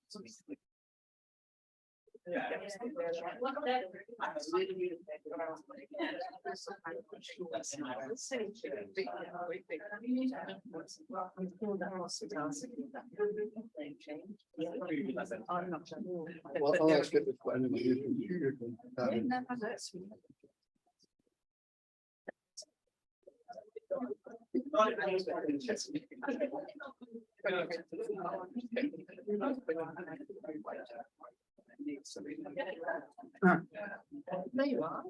There you are.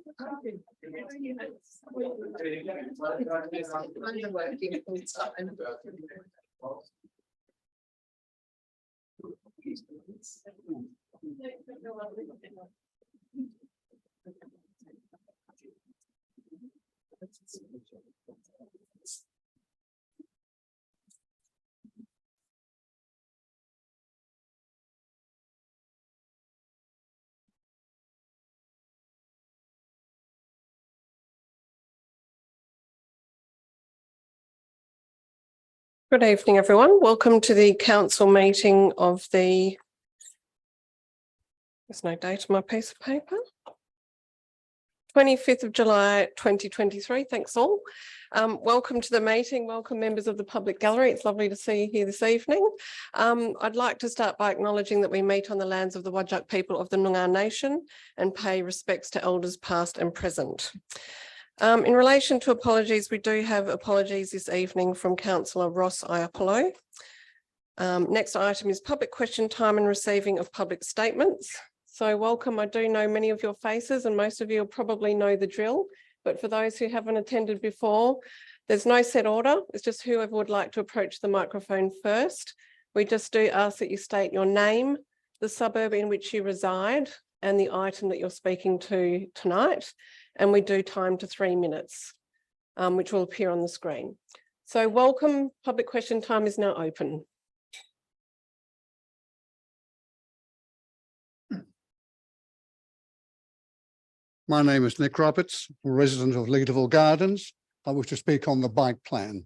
Working full time. Good evening, everyone. Welcome to the council meeting of there's no date on my piece of paper. 25th of July, 2023. Thanks all. Welcome to the meeting. Welcome members of the public gallery. It's lovely to see you here this evening. I'd like to start by acknowledging that we meet on the lands of the Whadjuk people of the Noongar Nation and pay respects to elders past and present. In relation to apologies, we do have apologies this evening from Councillor Ross Iapolo. Next item is public question time and receiving of public statements. So welcome. I do know many of your faces and most of you will probably know the drill, but for those who haven't attended before, there's no set order. It's just whoever would like to approach the microphone first. We just do ask that you state your name, the suburb in which you reside, and the item that you're speaking to tonight. And we do time to 3 minutes, which will appear on the screen. So welcome, public question time is now open. My name is Nick Roberts, a resident of Leederville Gardens. I wish to speak on the bike plan.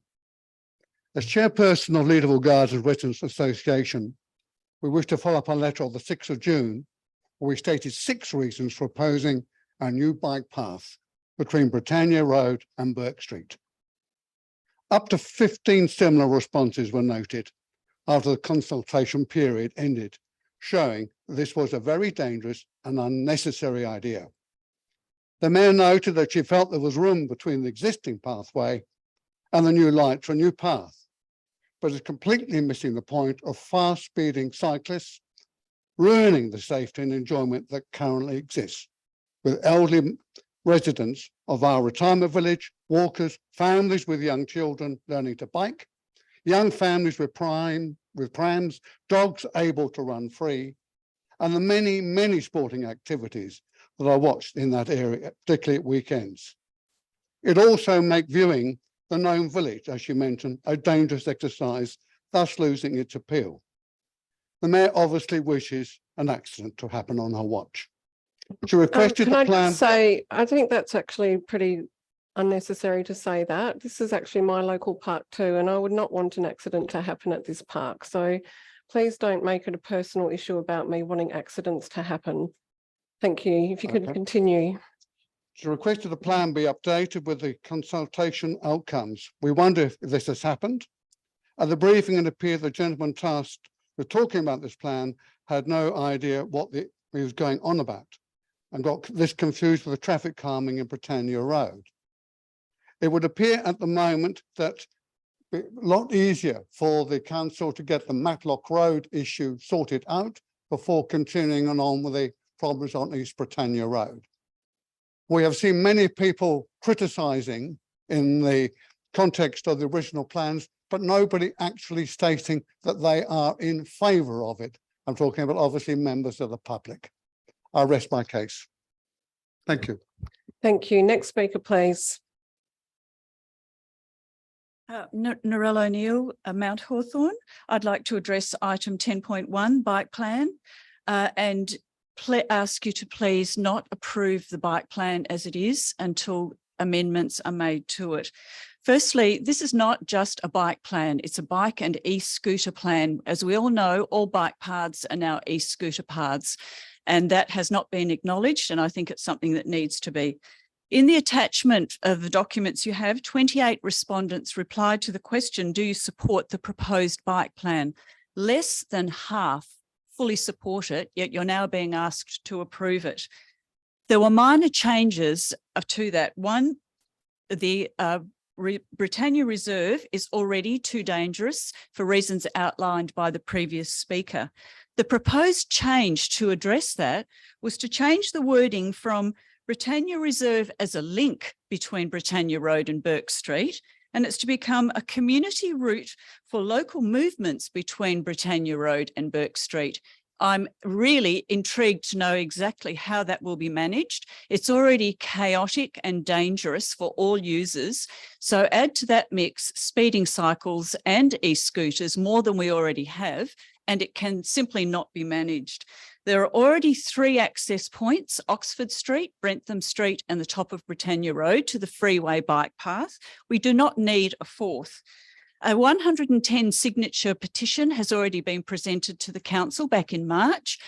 As chairperson of Leederville Gardens Residents Association, we wish to follow up a letter of the 6th of June, where we stated 6 reasons for opposing a new bike path between Britannia Road and Burke Street. Up to 15 similar responses were noted after the consultation period ended, showing this was a very dangerous and unnecessary idea. The Mayor noted that she felt there was room between the existing pathway and the new light for a new path, but is completely missing the point of fast speeding cyclists, ruining the safety and enjoyment that currently exists, with elderly residents of our retirement village, walkers, families with young children learning to bike, young families with prams, dogs able to run free, and the many, many sporting activities that are watched in that area, particularly at weekends. It also makes viewing the known village, as you mentioned, a dangerous exercise, thus losing its appeal. The Mayor obviously wishes an accident to happen on her watch. She requested the plan. Can I just say, I think that's actually pretty unnecessary to say that. This is actually my local park too, and I would not want an accident to happen at this park. So please don't make it a personal issue about me wanting accidents to happen. Thank you. If you could continue. She requested the plan be updated with the consultation outcomes. We wonder if this has happened. At the briefing, it appeared the gentleman tasked with talking about this plan had no idea what he was going on about and got this confused with the traffic calming in Britannia Road. It would appear at the moment that it's a lot easier for the council to get the Matlock Road issue sorted out before continuing on with the problems on East Britannia Road. We have seen many people criticising in the context of the original plans, but nobody actually stating that they are in favour of it. I'm talking about obviously members of the public. I rest my case. Thank you. Thank you. Next speaker, please. Narelle O'Neill, Mount Hawthorn. I'd like to address item 10.1, bike plan, and ask you to please not approve the bike plan as it is until amendments are made to it. Firstly, this is not just a bike plan, it's a bike and e-scooter plan. As we all know, all bike paths are now e-scooter paths, and that has not been acknowledged, and I think it's something that needs to be. In the attachment of the documents you have, 28 respondents replied to the question, do you support the proposed bike plan? Less than half fully support it, yet you're now being asked to approve it. There were minor changes to that. One, the Britannia Reserve is already too dangerous for reasons outlined by the previous speaker. The proposed change to address that was to change the wording from Britannia Reserve as a link between Britannia Road and Burke Street, and it's to become a community route for local movements between Britannia Road and Burke Street. I'm really intrigued to know exactly how that will be managed. It's already chaotic and dangerous for all users. So add to that mix speeding cycles and e-scooters, more than we already have, and it can simply not be managed. There are already 3 access points, Oxford Street, Brentham Street, and the top of Britannia Road to the freeway bike path. We do not need a 4th. A 110 signature petition has already been presented to the council back in March,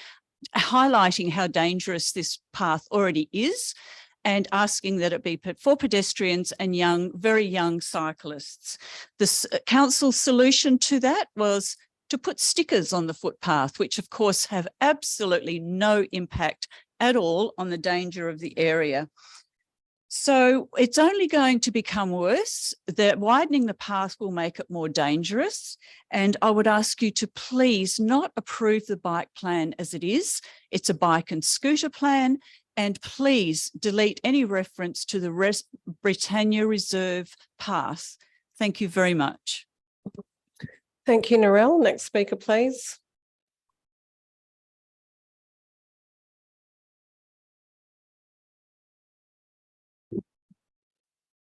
highlighting how dangerous this path already is and asking that it be for pedestrians and very young cyclists. The council's solution to that was to put stickers on the footpath, which of course have absolutely no impact at all on the danger of the area. So it's only going to become worse. That widening the path will make it more dangerous. And I would ask you to please not approve the bike plan as it is. It's a bike and scooter plan. And please delete any reference to the Britannia Reserve path. Thank you very much. Thank you, Narelle. Next speaker, please.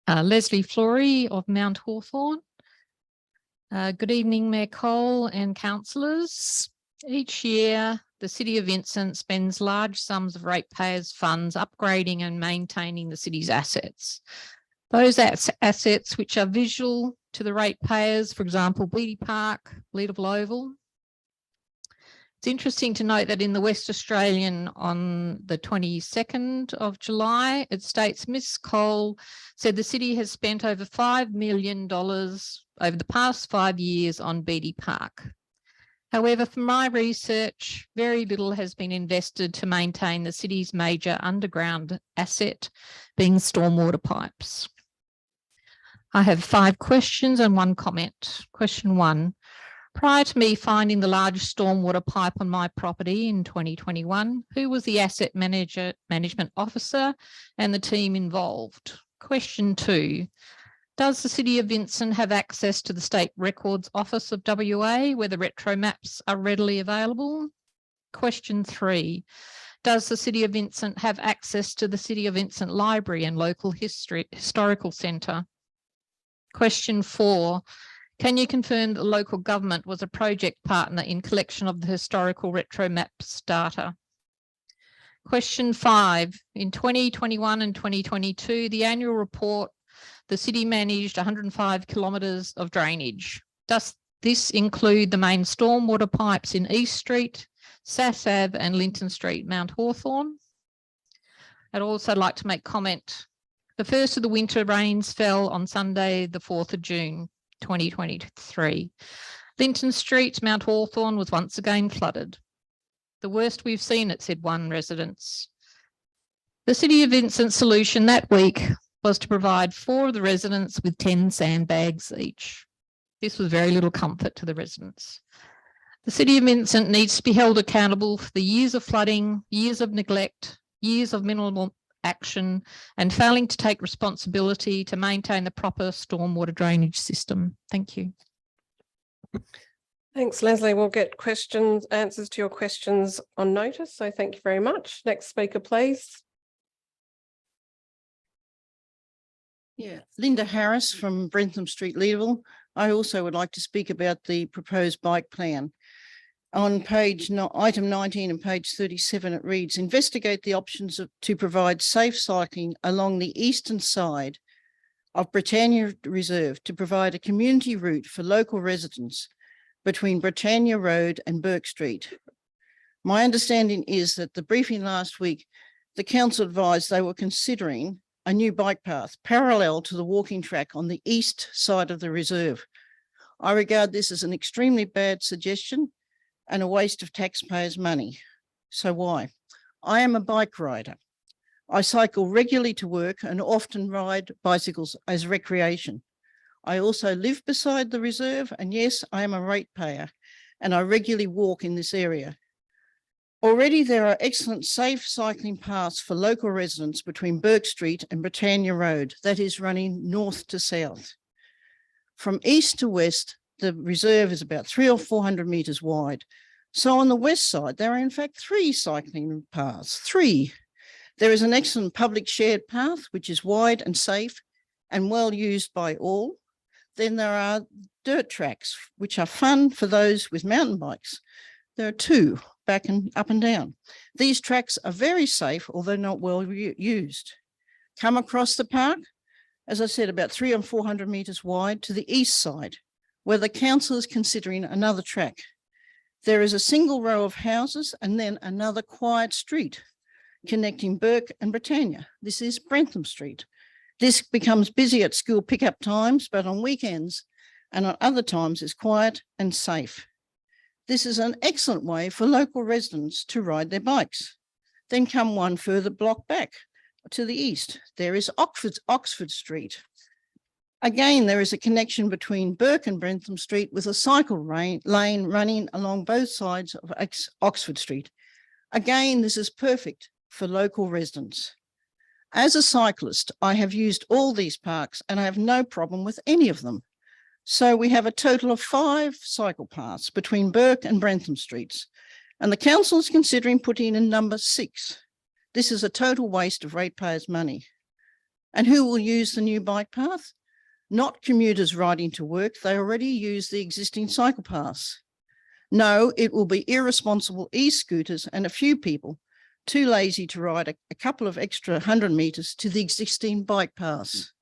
Leslie Flory of Mount Hawthorn. Good evening, Mayor Cole and councillors. Each year, the City of Vincent spends large sums of ratepayers' funds upgrading and maintaining the city's assets. Those assets which are visual to the ratepayers, for example, Beatty Park, Leederville Oval. It's interesting to note that in the West Australian on the 22nd of July, it states Ms. Cole said the city has spent over $5 million over the past 5 years on Beatty Park. However, from my research, very little has been invested to maintain the city's major underground asset, being stormwater pipes. I have 5 questions and 1 comment. Question 1. Prior to me finding the large stormwater pipe on my property in 2021, who was the asset management officer and the team involved? Question 2. Does the City of Vincent have access to the State Records Office of WA where the retro maps are readily available? Question 3. Does the City of Vincent have access to the City of Vincent Library and local historical centre? Question 4. Can you confirm that the local government was a project partner in collection of the historical retro maps data? Question 5. In 2021 and 2022, the annual report, the city managed 105 kilometres of drainage. Does this include the main stormwater pipes in East Street, Sass Ave and Linton Street, Mount Hawthorn? I'd also like to make comment. The first of the winter rains fell on Sunday, the 4th of June. 2023. Linton Street, Mount Hawthorn was once again flooded. The worst we've seen it, said one resident. The City of Vincent solution that week was to provide 4 of the residents with 10 sandbags each. This was very little comfort to the residents. The City of Vincent needs to be held accountable for the years of flooding, years of neglect, years of minimal action and failing to take responsibility to maintain the proper stormwater drainage system. Thank you. Thanks, Leslie. We'll get answers to your questions on notice. So thank you very much. Next speaker, please. Yeah, Linda Harris from Brentham Street, Leederville. I also would like to speak about the proposed bike plan. On item 19 and page 37, it reads, investigate the options to provide safe cycling along the eastern side of Britannia Reserve to provide a community route for local residents between Britannia Road and Burke Street. My understanding is that the briefing last week, the council advised they were considering a new bike path parallel to the walking track on the east side of the reserve. I regard this as an extremely bad suggestion and a waste of taxpayers' money. So why? I am a bike rider. I cycle regularly to work and often ride bicycles as recreation. I also live beside the reserve, and yes, I am a ratepayer and I regularly walk in this area. Already there are excellent safe cycling paths for local residents between Burke Street and Britannia Road, that is running north to south. From east to west, the reserve is about 300 or 400 metres wide. So on the west side, there are in fact 3 cycling paths, 3. There is an excellent public shared path, which is wide and safe and well used by all. Then there are dirt tracks, which are fun for those with mountain bikes. There are 2, back and up and down. These tracks are very safe, although not well used. Come across the park, as I said, about 300 or 400 metres wide to the east side, where the council is considering another track. There is a single row of houses and then another quiet street connecting Burke and Britannia. This is Brentham Street. This becomes busy at school pickup times, but on weekends and on other times is quiet and safe. This is an excellent way for local residents to ride their bikes. Then come one further block back to the east. There is Oxford Street. Again, there is a connection between Burke and Brentham Street with a cycle lane running along both sides of Oxford Street. Again, this is perfect for local residents. As a cyclist, I have used all these parks and I have no problem with any of them. So we have a total of 5 cycle paths between Burke and Brentham Streets, and the council is considering putting in number 6. This is a total waste of ratepayers' money. And who will use the new bike path? Not commuters riding to work. They already use the existing cycle paths. No, it will be irresponsible e-scooters and a few people too lazy to ride a couple of extra 100 metres to the existing bike paths.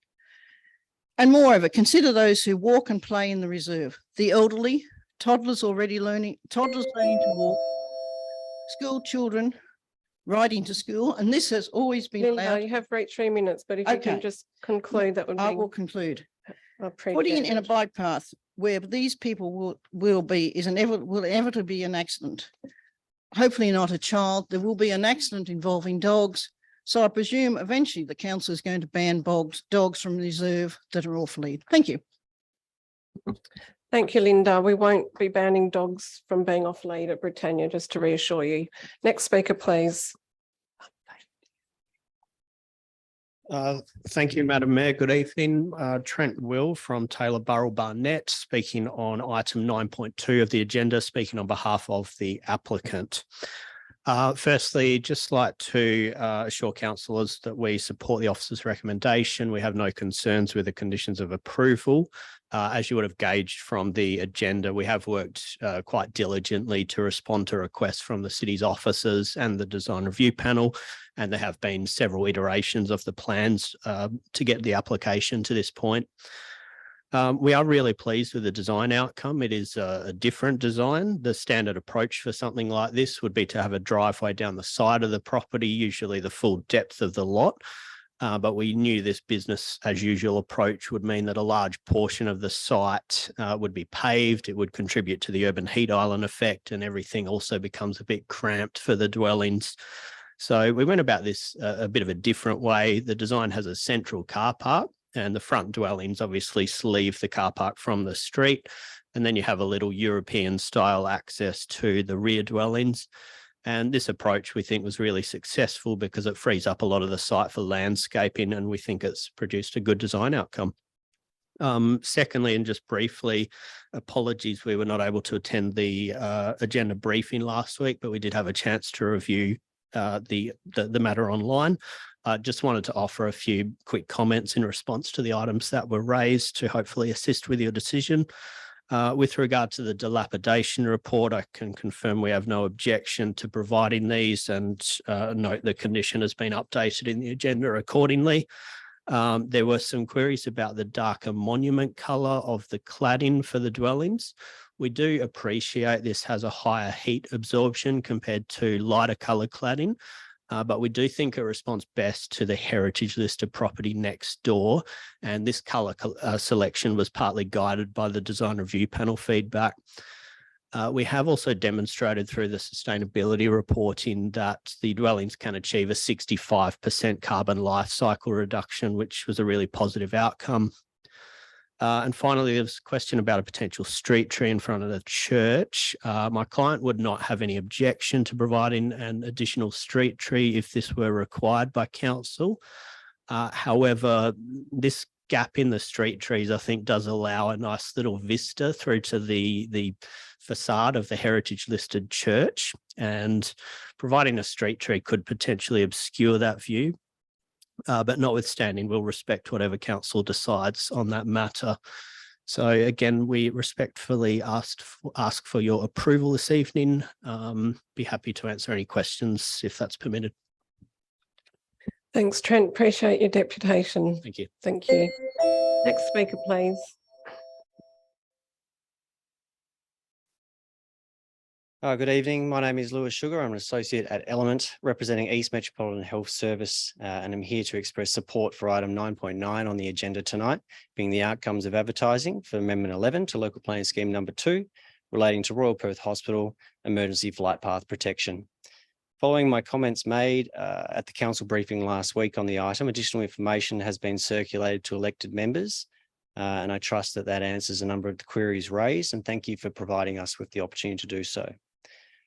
And moreover, consider those who walk and play in the reserve, the elderly, toddlers learning to walk, school children riding to school, and this has always been Linda, allowed. you have reached 3 minutes, but if you can Okay. just conclude, that would be. I will conclude. Putting appreciated. in a bike path where these people will inevitably be an accident. Hopefully not a child. There will be an accident involving dogs. So I presume eventually the council is going to ban dogs from the reserve that are off lead. Thank you. Thank you, Linda. We won't be banning dogs from being off lead at Britannia, just to reassure you. Next speaker, please. Thank you, Madam Mayor. Good evening. Trent Will from Taylor Burrell Barnett, speaking on item 9.2 of the agenda, speaking on behalf of the applicant. Firstly, just like to assure councillors that we support the officer's recommendation. We have no concerns with the conditions of approval. As you would have gauged from the agenda, we have worked quite diligently to respond to requests from the city's officers and the design review panel, and there have been several iterations of the plans to get the application to this point. We are really pleased with the design outcome. It is a different design. The standard approach for something like this would be to have a driveway down the side of the property, usually the full depth of the lot. But we knew this business as usual approach would mean that a large portion of the site would be paved. It would contribute to the urban heat island effect, and everything also becomes a bit cramped for the dwellings. So we went about this a bit of a different way. The design has a central car park, and the front dwellings obviously sleeve the car park from the street. And then you have a little European style access to the rear dwellings. And this approach we think was really successful because it frees up a lot of the site for landscaping, and we think it's produced a good design outcome. Secondly, and just briefly, apologies, we were not able to attend the agenda briefing last week, but we did have a chance to review the matter online. Just wanted to offer a few quick comments in response to the items that were raised to hopefully assist with your decision. With regard to the dilapidation report, I can confirm we have no objection to providing these, and note the condition has been updated in the agenda accordingly. There were some queries about the darker monument colour of the cladding for the dwellings. We do appreciate this has a higher heat absorption compared to lighter colour cladding, but we do think it responds best to the heritage listed property next door. And this colour selection was partly guided by the design review panel feedback. We have also demonstrated through the sustainability reporting that the dwellings can achieve a 65% carbon life cycle reduction, which was a really positive outcome. And finally, there was a question about a potential street tree in front of the church. My client would not have any objection to providing an additional street tree if this were required by council. However, this gap in the street trees, I think, does allow a nice little vista through to the facade of the heritage listed church, and providing a street tree could potentially obscure that view. But notwithstanding, we'll respect whatever council decides on that matter. So again, we respectfully ask for your approval this evening. Be happy to answer any questions if that's permitted. Thanks, Trent. Appreciate your deputation. Thank you. Thank you. Next speaker, please. Good evening. My name is Lewis Sugar. I'm an associate at Element representing East Metropolitan Health Service, and I'm here to express support for item 9.9 on the agenda tonight, being the outcomes of advertising for Amendment 11 to Local Planning Scheme number 2, relating to Royal Perth Hospital emergency flight path protection. Following my comments made at the council briefing last week on the item, additional information has been circulated to elected members, and I trust that that answers a number of the queries raised, and thank you for providing us with the opportunity to do so.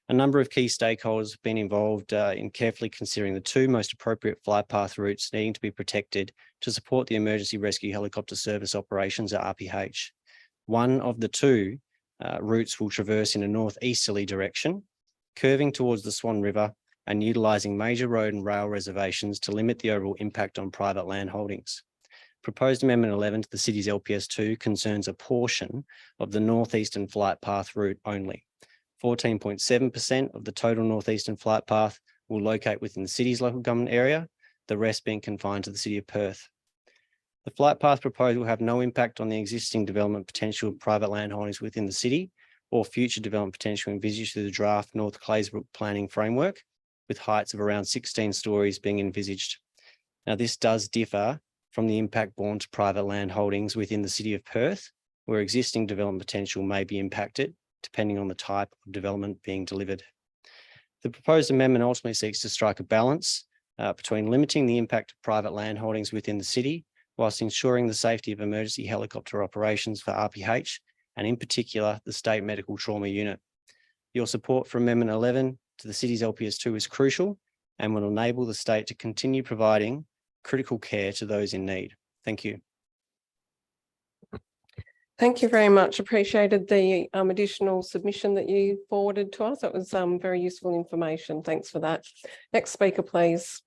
A number of key stakeholders have been involved in carefully considering the two most appropriate flight path routes needing to be protected to support the emergency rescue helicopter service operations at RPH. One of the two routes will traverse in a northeasterly direction, curving towards the Swan River and utilising major road and rail reservations to limit the overall impact on private land holdings. Proposed Amendment 11 to the city's LPS 2 concerns a portion of the northeastern flight path route only. 14.7% of the total northeastern flight path will locate within the city's local government area, the rest being confined to the City of Perth. The flight path proposal will have no impact on the existing development potential of private land holdings within the city or future development potential envisaged through the draft North Claysbrook planning framework, with heights of around 16 stories being envisaged. Now, this does differ from the impact borne to private land holdings within the City of Perth, where existing development potential may be impacted, depending on the type of development being delivered. The proposed amendment ultimately seeks to strike a balance between limiting the impact of private land holdings within the city, whilst ensuring the safety of emergency helicopter operations for RPH, and in particular, the State Medical Trauma Unit. Your support for Amendment 11 to the city's LPS 2 is crucial and will enable the state to continue providing critical care to those in need. Thank you. Thank you very much. Appreciated the additional submission that you forwarded to us. It was very useful information. Thanks for that. Next speaker, please.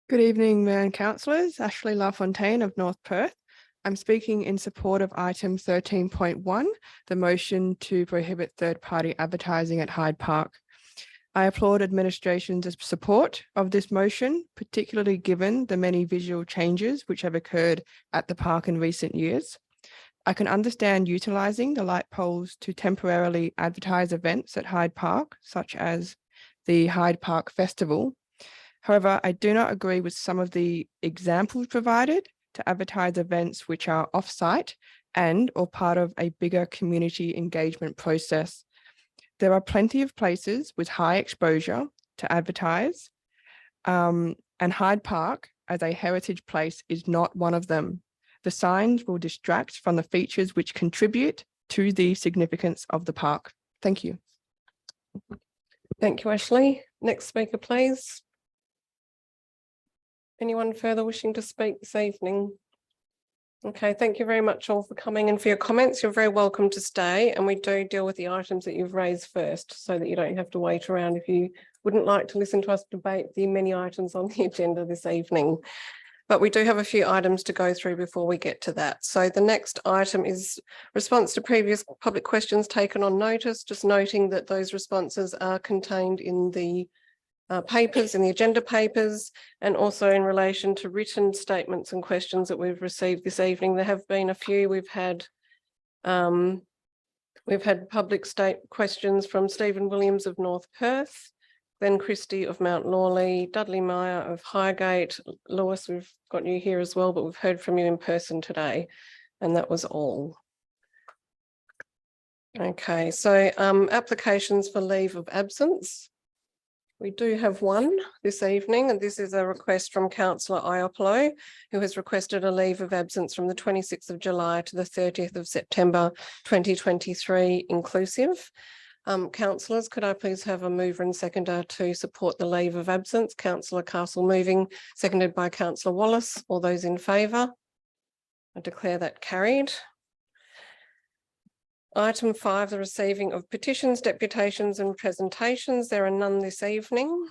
Good evening, Mayor and Councillors. Ashley LaFontaine of North Perth. I'm speaking in support of item 13.1, the motion to prohibit third-party advertising at Hyde Park. I applaud administration's support of this motion, particularly given the many visual changes which have occurred at the park in recent years. I can understand utilising the light poles to temporarily advertise events at Hyde Park, such as the Hyde Park Festival. However, I do not agree with some of the examples provided to advertise events which are off-site and or part of a bigger community engagement process. There are plenty of places with high exposure to advertise, and Hyde Park as a heritage place is not one of them. The signs will distract from the features which contribute to the significance of the park. Thank you. Thank you, Ashley. Next speaker, please. Anyone further wishing to speak this evening? Okay, thank you very much all for coming and for your comments. You're very welcome to stay, and we do deal with the items that you've raised first so that you don't have to wait around if you wouldn't like to listen to us debate the many items on the agenda this evening. But we do have a few items to go through before we get to that. So the next item is response to previous public questions taken on notice, just noting that those responses are contained in the papers, in the agenda papers, and also in relation to written statements and questions that we've received this evening. There have been a few. We've had public state questions from Stephen Williams of North Perth, Glenn Christie of Mount Lawley, Dudley Meyer of Highgate. Lewis, we've got you here as well, but we've heard from you in person today, and that was all. Okay, so applications for leave of absence. We do have one this evening, and this is a request from Councillor Iopolo, who has requested a leave of absence from the 26th of July to the 30th of September 2023 inclusive. Councillors, could I please have a mover and seconder to support the leave of absence? Councillor Castle moving, seconded by Councillor Wallace. All those in favour? I declare that carried. Item 5, the receiving of petitions, deputations and presentations. There are none this evening.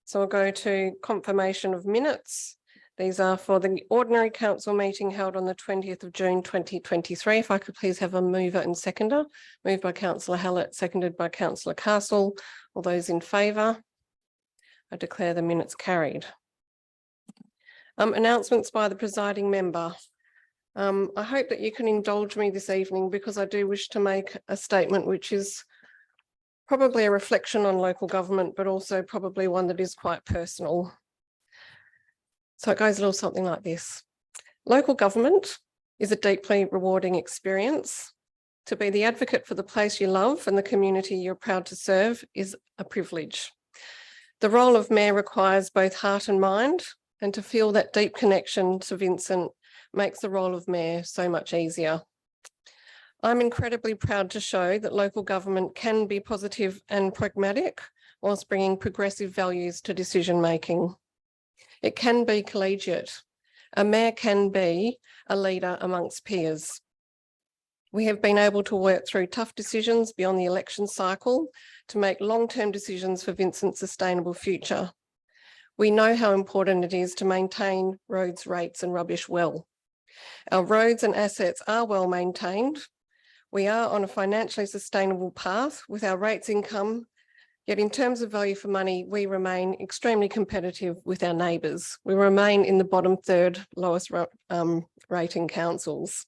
So I'll go to confirmation of minutes. These are for the ordinary council meeting held on the 20th of June 2023. If I could please have a mover and seconder. Moved by Councillor Hallett, seconded by Councillor Castle. All those in favour? I declare the minutes carried. Announcements by the presiding member. I hope that you can indulge me this evening because I do wish to make a statement which is probably a reflection on local government, but also probably one that is quite personal. So it goes a little something like this. Local government is a deeply rewarding experience. To be the advocate for the place you love and the community you're proud to serve is a privilege. The role of mayor requires both heart and mind, and to feel that deep connection to Vincent makes the role of mayor so much easier. I'm incredibly proud to show that local government can be positive and pragmatic whilst bringing progressive values to decision making. It can be collegiate. A mayor can be a leader amongst peers. We have been able to work through tough decisions beyond the election cycle to make long-term decisions for Vincent's sustainable future. We know how important it is to maintain roads, rates and rubbish well. Our roads and assets are well maintained. We are on a financially sustainable path with our rates income, yet in terms of value for money, we remain extremely competitive with our neighbours. We remain in the bottom third lowest rating councils.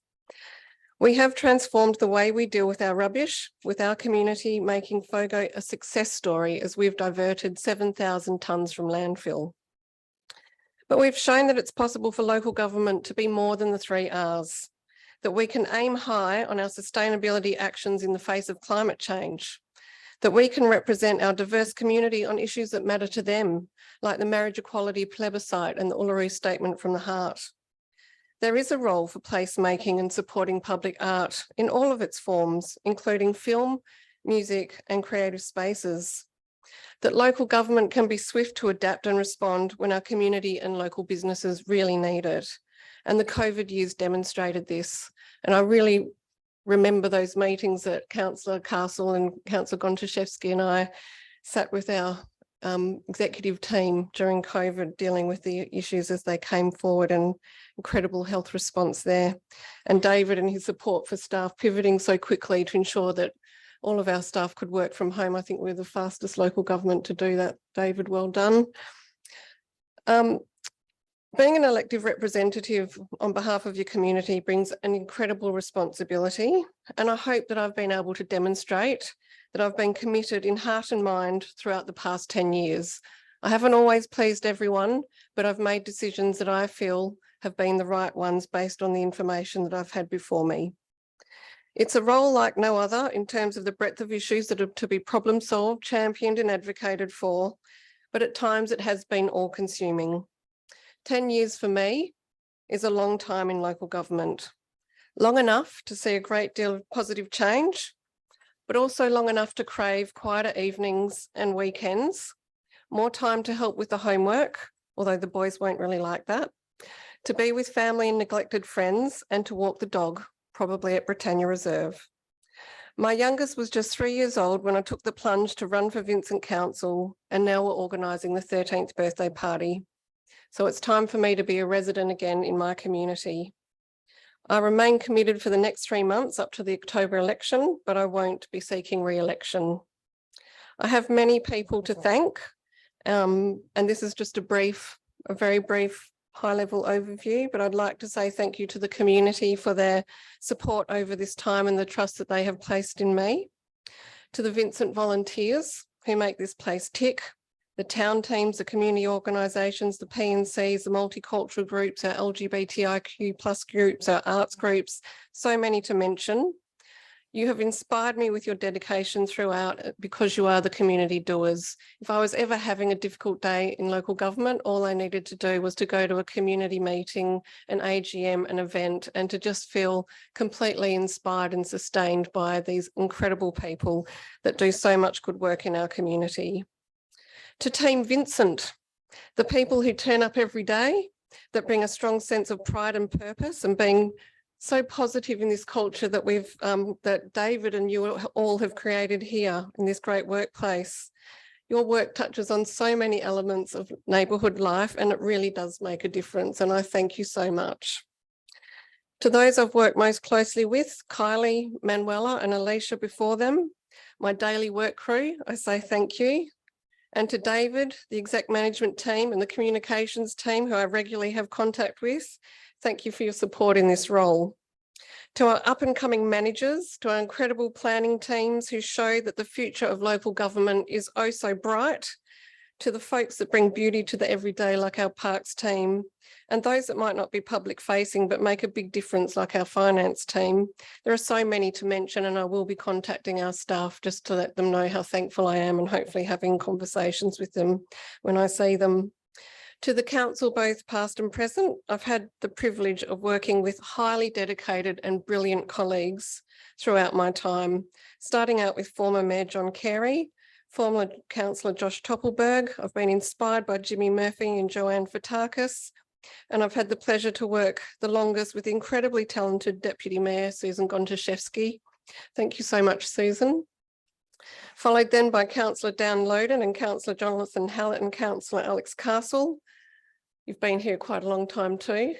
We have transformed the way we deal with our rubbish, with our community making FOGO a success story as we've diverted 7,000 tonnes from landfill. But we've shown that it's possible for local government to be more than the 3 Rs, that we can aim high on our sustainability actions in the face of climate change, that we can represent our diverse community on issues that matter to them, like the marriage equality plebiscite and the Uluru Statement from the Heart. There is a role for placemaking and supporting public art in all of its forms, including film, music and creative spaces. That local government can be swift to adapt and respond when our community and local businesses really need it. And the COVID years demonstrated this. And I really remember those meetings that Councillor Castle and Councillor Gontaszewski and I sat with our executive team during COVID, dealing with the issues as they came forward, and incredible health response there. And David and his support for staff pivoting so quickly to ensure that all of our staff could work from home. I think we're the fastest local government to do that. David, well done. Being an elective representative on behalf of your community brings an incredible responsibility, and I hope that I've been able to demonstrate that I've been committed in heart and mind throughout the past 10 years. I haven't always pleased everyone, but I've made decisions that I feel have been the right ones based on the information that I've had before me. It's a role like no other in terms of the breadth of issues that are to be problem solved, championed and advocated for, but at times it has been all-consuming. 10 years for me is a long time in local government. Long enough to see a great deal of positive change, but also long enough to crave quieter evenings and weekends, more time to help with the homework, although the boys won't really like that, to be with family and neglected friends, and to walk the dog, probably at Britannia Reserve. My youngest was just 3 years old when I took the plunge to run for Vincent Council, and now we're organising the 13th birthday party. So it's time for me to be a resident again in my community. I remain committed for the next 3 months up to the October election, but I won't be seeking re-election. I have many people to thank, and this is just a very brief high-level overview, but I'd like to say thank you to the community for their support over this time and the trust that they have placed in me. To the Vincent volunteers who make this place tick, the town teams, the community organisations, the PNCs, the multicultural groups, our LGBTIQ plus groups, our arts groups, so many to mention. You have inspired me with your dedication throughout because you are the community doers. If I was ever having a difficult day in local government, all I needed to do was to go to a community meeting, an AGM, an event, and to just feel completely inspired and sustained by these incredible people that do so much good work in our community. To Team Vincent, the people who turn up every day, that bring a strong sense of pride and purpose, and being so positive in this culture that that David and you all have created here in this great workplace. Your work touches on so many elements of neighbourhood life, and it really does make a difference, and I thank you so much. To those I've worked most closely with, Kylie, Manuela and Alicia before them, my daily work crew, I say thank you. And to David, the exec management team and the communications team who I regularly have contact with, thank you for your support in this role. To our up and coming managers, to our incredible planning teams who show that the future of local government is oh so bright, to the folks that bring beauty to the everyday like our parks team, and those that might not be public facing but make a big difference like our finance team. There are so many to mention, and I will be contacting our staff just to let them know how thankful I am and hopefully having conversations with them when I see them. To the council, both past and present, I've had the privilege of working with highly dedicated and brilliant colleagues throughout my time, starting out with former Mayor John Carey, former Councillor Josh Toppelberg. I've been inspired by Jimmy Murphy and Joanne Fotakis, and I've had the pleasure to work the longest with incredibly talented Deputy Mayor Susan Gontaszewski. Thank you so much, Susan. Followed then by Councillor Dan Loden and Councillor Jonathan Hallett and Councillor Alex Castle. You've been here quite a long time too.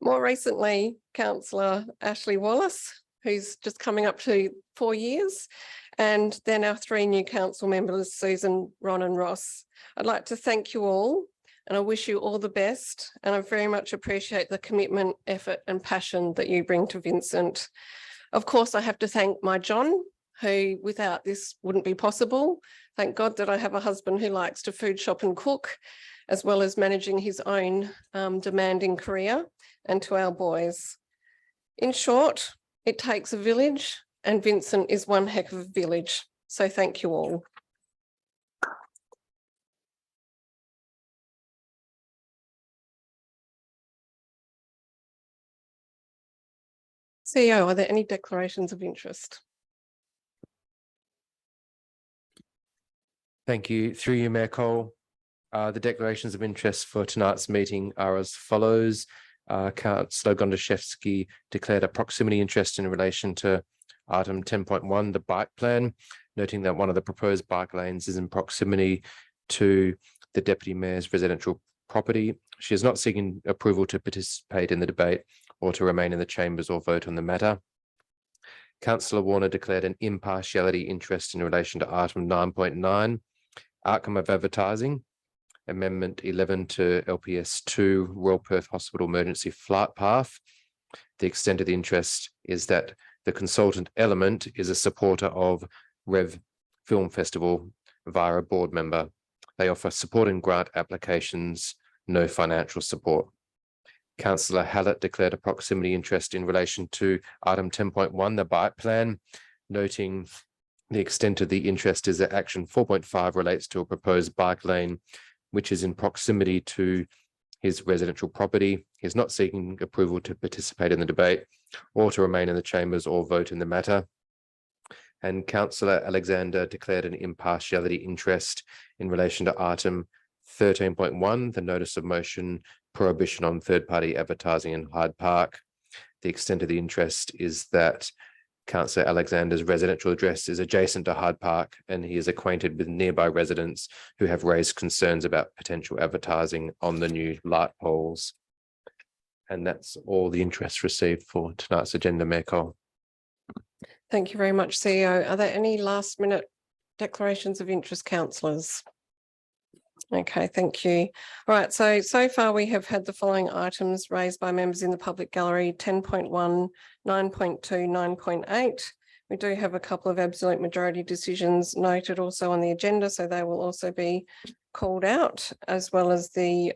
More recently, Councillor Ashley Wallace, who's just coming up to 4 years, and then our 3 new council members, Susan, Ron and Ross. I'd like to thank you all, and I wish you all the best, and I very much appreciate the commitment, effort and passion that you bring to Vincent. Of course, I have to thank my John, who without this wouldn't be possible. Thank God that I have a husband who likes to food shop and cook, as well as managing his own demanding career, and to our boys. In short, it takes a village, and Vincent is one heck of a village. So thank you all. CEO, are there any declarations of interest? Thank you. Through you, Mayor Cole. The declarations of interest for tonight's meeting are as follows. Councillor Gontaszewski declared a proximity interest in relation to item 10.1, the bike plan, noting that one of the proposed bike lanes is in proximity to the Deputy Mayor's residential property. She is not seeking approval to participate in the debate or to remain in the chambers or vote on the matter. Councillor Warner declared an impartiality interest in relation to item 9.9, outcome of advertising. Amendment 11 to LPS 2 Royal Perth Hospital Emergency Flight Path. The extent of the interest is that the consultant element is a supporter of Rev Film Festival via a board member. They offer support and grant applications, no financial support. Councillor Hallett declared a proximity interest in relation to item 10.1, the bike plan, noting the extent of the interest is that action 4.5 relates to a proposed bike lane which is in proximity to his residential property. He is not seeking approval to participate in the debate or to remain in the chambers or vote in the matter. And Councillor Alexander declared an impartiality interest in relation to item 13.1, the notice of motion prohibition on third-party advertising in Hyde Park. The extent of the interest is that Councillor Alexander's residential address is adjacent to Hyde Park, and he is acquainted with nearby residents who have raised concerns about potential advertising on the new light poles. And that's all the interest received for tonight's agenda, Mayor Cole. Thank you very much, CEO. Are there any last minute Declarations of interest, councillors. Okay, thank you. All right, so far we have had the following items raised by members in the public gallery: 10.1, 9.2, 9.8. We do have a couple of absolute majority decisions noted also on the agenda, so they will also be called out, as well as the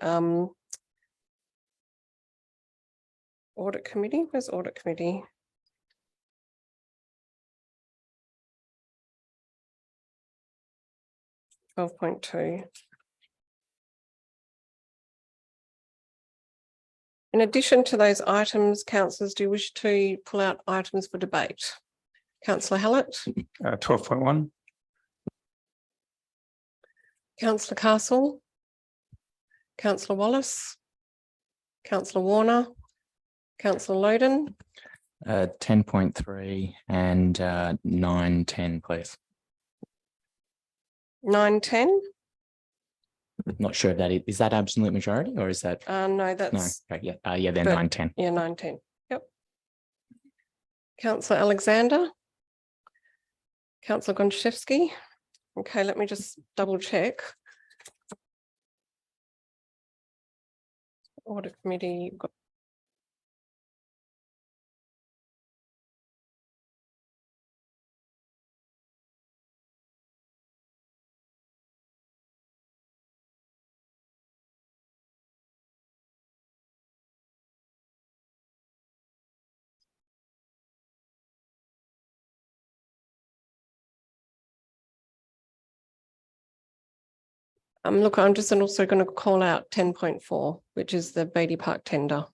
audit committee. Where's audit committee? (12.2). In addition to those items, councillors, do you wish to pull out items for debate? Councillor Hallett, 12.1. Councillor Castle, Councillor Wallace, Councillor Warner, Councillor Loden, 10.3 and 9.10, please. 9.10. Not sure if that is that absolute majority or is that No, no? that's Okay, yeah, then but- 9.10. yeah, 9.10. Yep. Councillor Alexander, Councillor Gonchevsky. Okay, let me just double check. Audit committee. Look, I'm just also going to call out 10.4, which is the Beatty Park tender.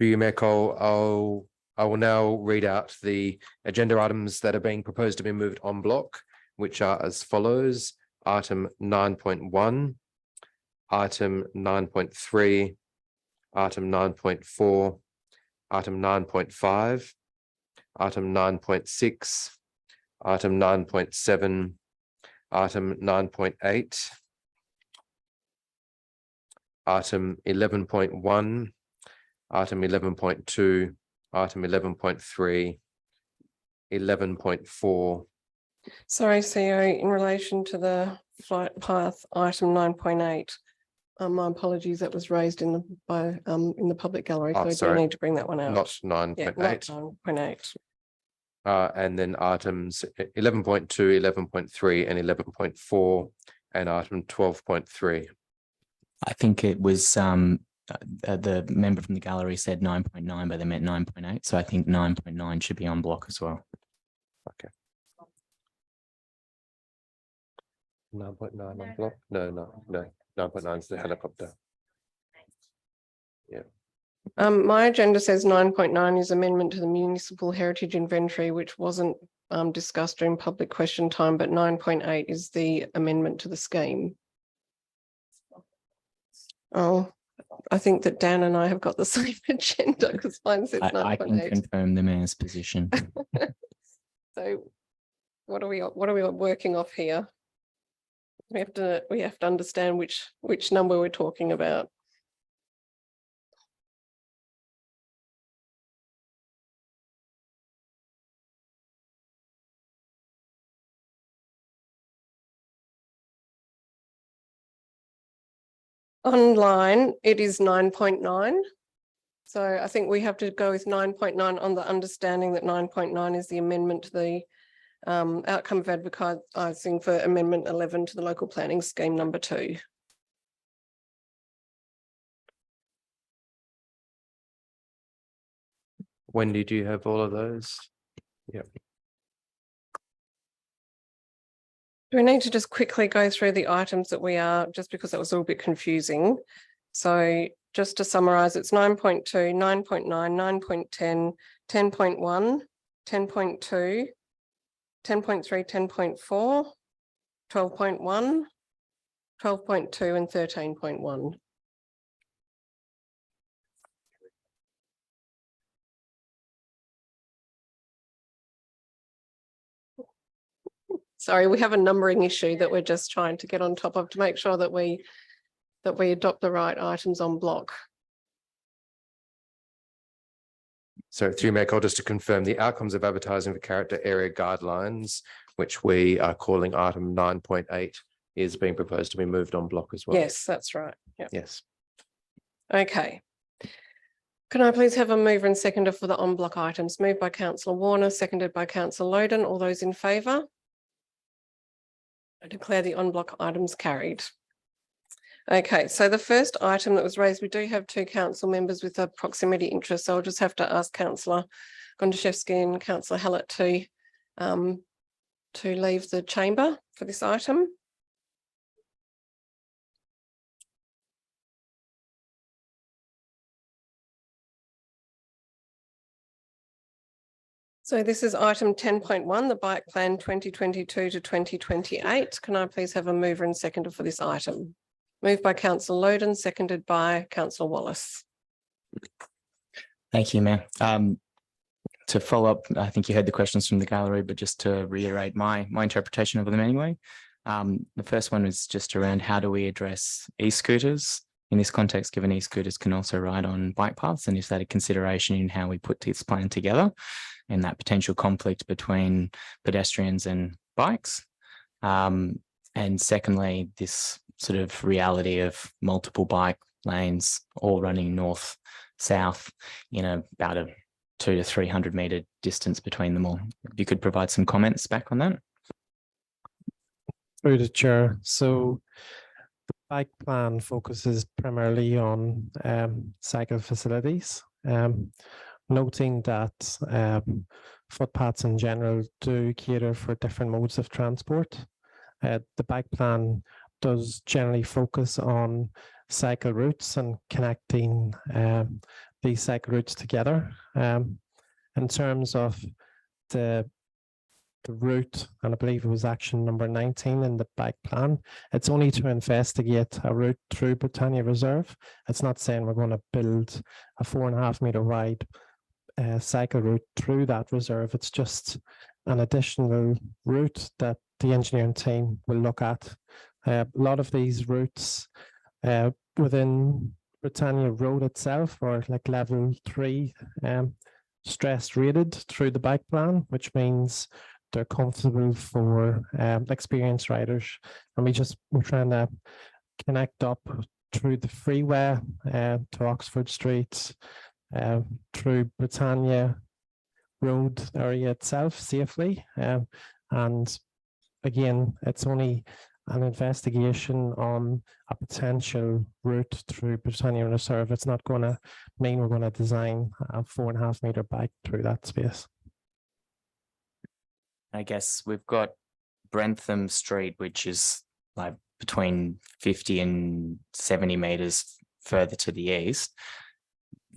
Through you, Mayor Cole, I will now read out the agenda items that are being proposed to be moved en bloc, which are as follows: item 9.1, item 9.3, item 9.4, item 9.5, item 9.6, item 9.7, item 9.8, item 11.1, item 11.2, item 11.3, 11.4. Sorry, CEO, in relation to the flight path item 9.8. My apologies, that was raised in the public gallery, so I do Sorry, need to bring that one out. not 9.8. Yeah, not 9.8. And then items 11.2, 11.3 and 11.4 and item 12.3. I think it was the member from the gallery said 9.9, but they meant 9.8. So I think 9.9 should be on block as well. Okay. 9.9 on block? No. 9.9 is the helicopter. Yeah. My agenda says 9.9 is amendment to the municipal heritage inventory, which wasn't discussed during public question time, but 9.8 is the amendment to the scheme. Oh, I think that Dan and I have got the same agenda because mine says 9.8. I can confirm the mayor's position. So what are we working off here? We have to understand which number we're talking about. Online, it is 9.9. So I think we have to go with 9.9 on the understanding that 9.9 is the amendment to the outcome of advertising for Amendment 11 to the local planning scheme number 2. Wendy, do you have all of those? Yep. Do we need to just quickly go through the items that we are, just because it was a little bit confusing? So just to summarize, it's 9.2, 9.9, 9.10, 10.1, 10.2, 10.3, 10.4, 12.1, 12.2 and 13.1. Sorry, we have a numbering issue that we're just trying to get on top of to make sure that we adopt the right items on block. So through Mayor Cole, just to confirm the outcomes of advertising for character area guidelines, which we are calling item 9.8, is being proposed to be moved on block as well. Yes, that's right. Yeah. Yes. Okay. Can I please have a mover and seconder for the on block items? Moved by Councillor Warner, seconded by Councillor Loden. All those in favour? I declare the on block items carried. Okay, so the first item that was raised, we do have two council members with a proximity interest. So I'll just have to ask Councillor Gondaszewski and Councillor Hallett to leave the chamber for this item. So this is item 10.1, the bike plan 2022 to 2028. Can I please have a mover and seconder for this item? Moved by Councillor Loden, seconded by Councillor Wallace. Thank you, Mayor. To follow up, I think you heard the questions from the gallery, but just to reiterate my interpretation of them anyway. The first one is just around how do we address e-scooters in this context, given e-scooters can also ride on bike paths, and is that a consideration in how we put this plan together and that potential conflict between pedestrians and bikes? And secondly, this sort of reality of multiple bike lanes all running north, south in about a 200 to 300 metre distance between them all. If you could provide some comments back on that. Through the chair. So the bike plan focuses primarily on cycle facilities, noting that footpaths in general do cater for different modes of transport. The bike plan does generally focus on cycle routes and connecting these cycle routes together. In terms of the route, and I believe it was action number 19 in the bike plan, it's only to investigate a route through Britannia Reserve. It's not saying we're going to build a 4.5 metre wide cycle route through that reserve. It's just an additional route that the engineering team will look at. A lot of these routes within Britannia Road itself are like level 3 stress rated through the bike plan, which means they're comfortable for experienced riders. And we're trying to connect up through the freeway to Oxford Street, through Britannia Road area itself safely. And again, it's only an investigation on a potential route through Britannia Reserve. It's not going to mean we're going to design a 4.5 metre bike through that space. I guess we've got Brentham Street, which is like between 50 and 70 metres further to the east.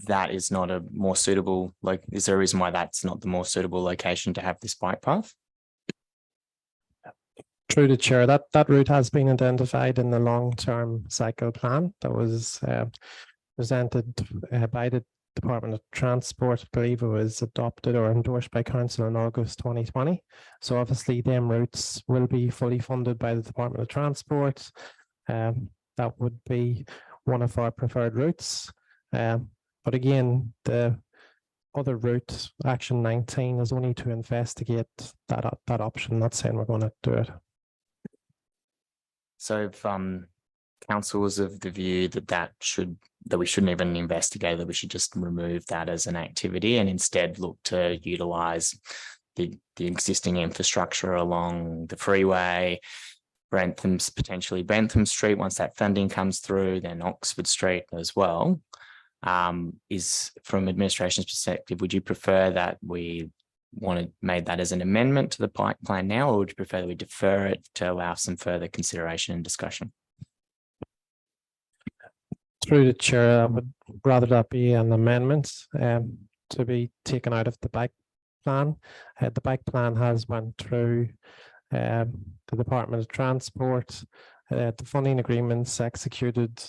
That is not a more suitable, like, is there a reason why that's not the more suitable location to have this bike path? Through the chair, that route has been identified in the long-term cycle plan that was presented by the Department of Transport. I believe it was adopted or endorsed by Council in August 2020. So obviously them routes will be fully funded by the Department of Transport. That would be one of our preferred routes. But again, the other route, action 19, is only to investigate that option, not saying we're going to do it. So if council was of the view that we shouldn't even investigate, that we should just remove that as an activity and instead look to utilise the existing infrastructure along the freeway, potentially Bentham Street, once that funding comes through, then Oxford Street as well. is from administration's perspective, would you prefer that we made that as an amendment to the bike plan now, or would you prefer that we defer it to allow some further consideration and discussion? Through the chair, I would rather that be an amendment to be taken out of the bike plan. The bike plan has went through the Department of Transport. The funding agreements executed,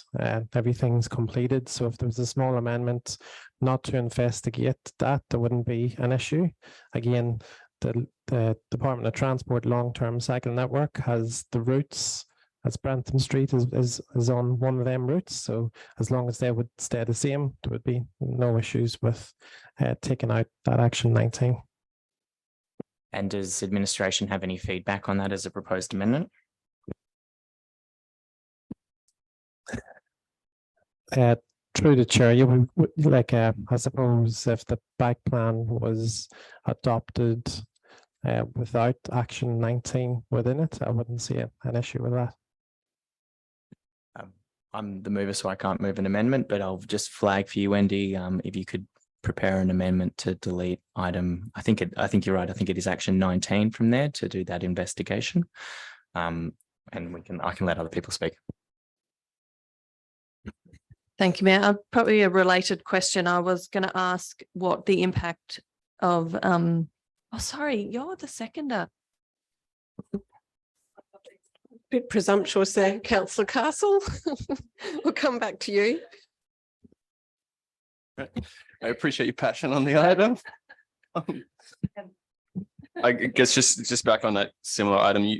everything's completed. So if there was a small amendment not to investigate that, there wouldn't be an issue. Again, the Department of Transport long-term cycle network has the routes, as Brantham Street is on one of them routes. So as long as they would stay the same, there would be no issues with taking out that action 19. And does administration have any feedback on that as a proposed amendment? Through the chair, you would like, I suppose if the bike plan was adopted without action 19 within it, I wouldn't see an issue with that. I'm the mover, so I can't move an amendment, but I'll just flag for you, Wendy, if you could prepare an amendment to delete item. I think you're right. I think it is action 19 from there to do that investigation. And I can let other people speak. Thank you, Mayor. Probably a related question. I was going to ask what the impact of, oh, sorry, you're the seconder. Bit presumptuous there, Councillor Castle. We'll come back to you. I appreciate your passion on the item. I guess just back on that similar item,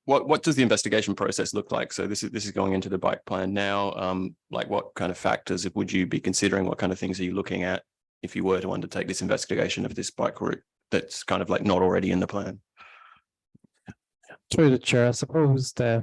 what does the investigation process look like? So this is going into the bike plan now. Like what kind of factors would you be considering? What kind of things are you looking at if you were to undertake this investigation of this bike route that's kind of like not already in the plan? Through the chair, I suppose the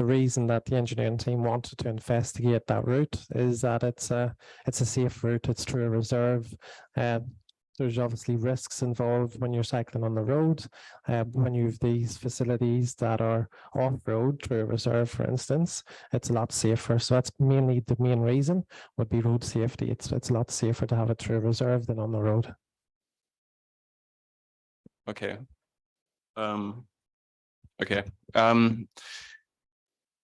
reason that the engineering team wanted to investigate that route is that it's a safe route. It's through a reserve. There's obviously risks involved when you're cycling on the road. When you have these facilities that are off-road through a reserve, for instance, it's a lot safer. So that's mainly the main reason would be road safety. It's a lot safer to have it through a reserve than on the road. Okay.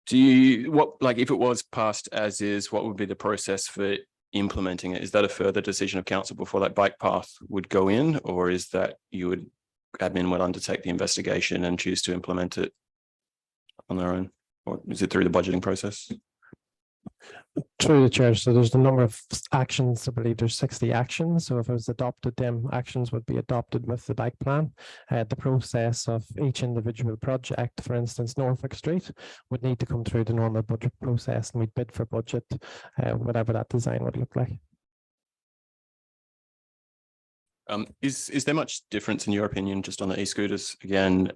If it was passed as is, what would be the process for implementing it? Is that a further decision of council before that bike path would go in, or is that admin would undertake the investigation and choose to implement it on their own, or is it through the budgeting process? Through the chair, so there's a number of actions. I believe there's 60 actions. So if it was adopted, them actions would be adopted with the bike plan. The process of each individual project, for instance, Norfolk Street, would need to come through the normal budget process, and we'd bid for budget, whatever that design would look like. Is there much difference in your opinion just on the e-scooters again?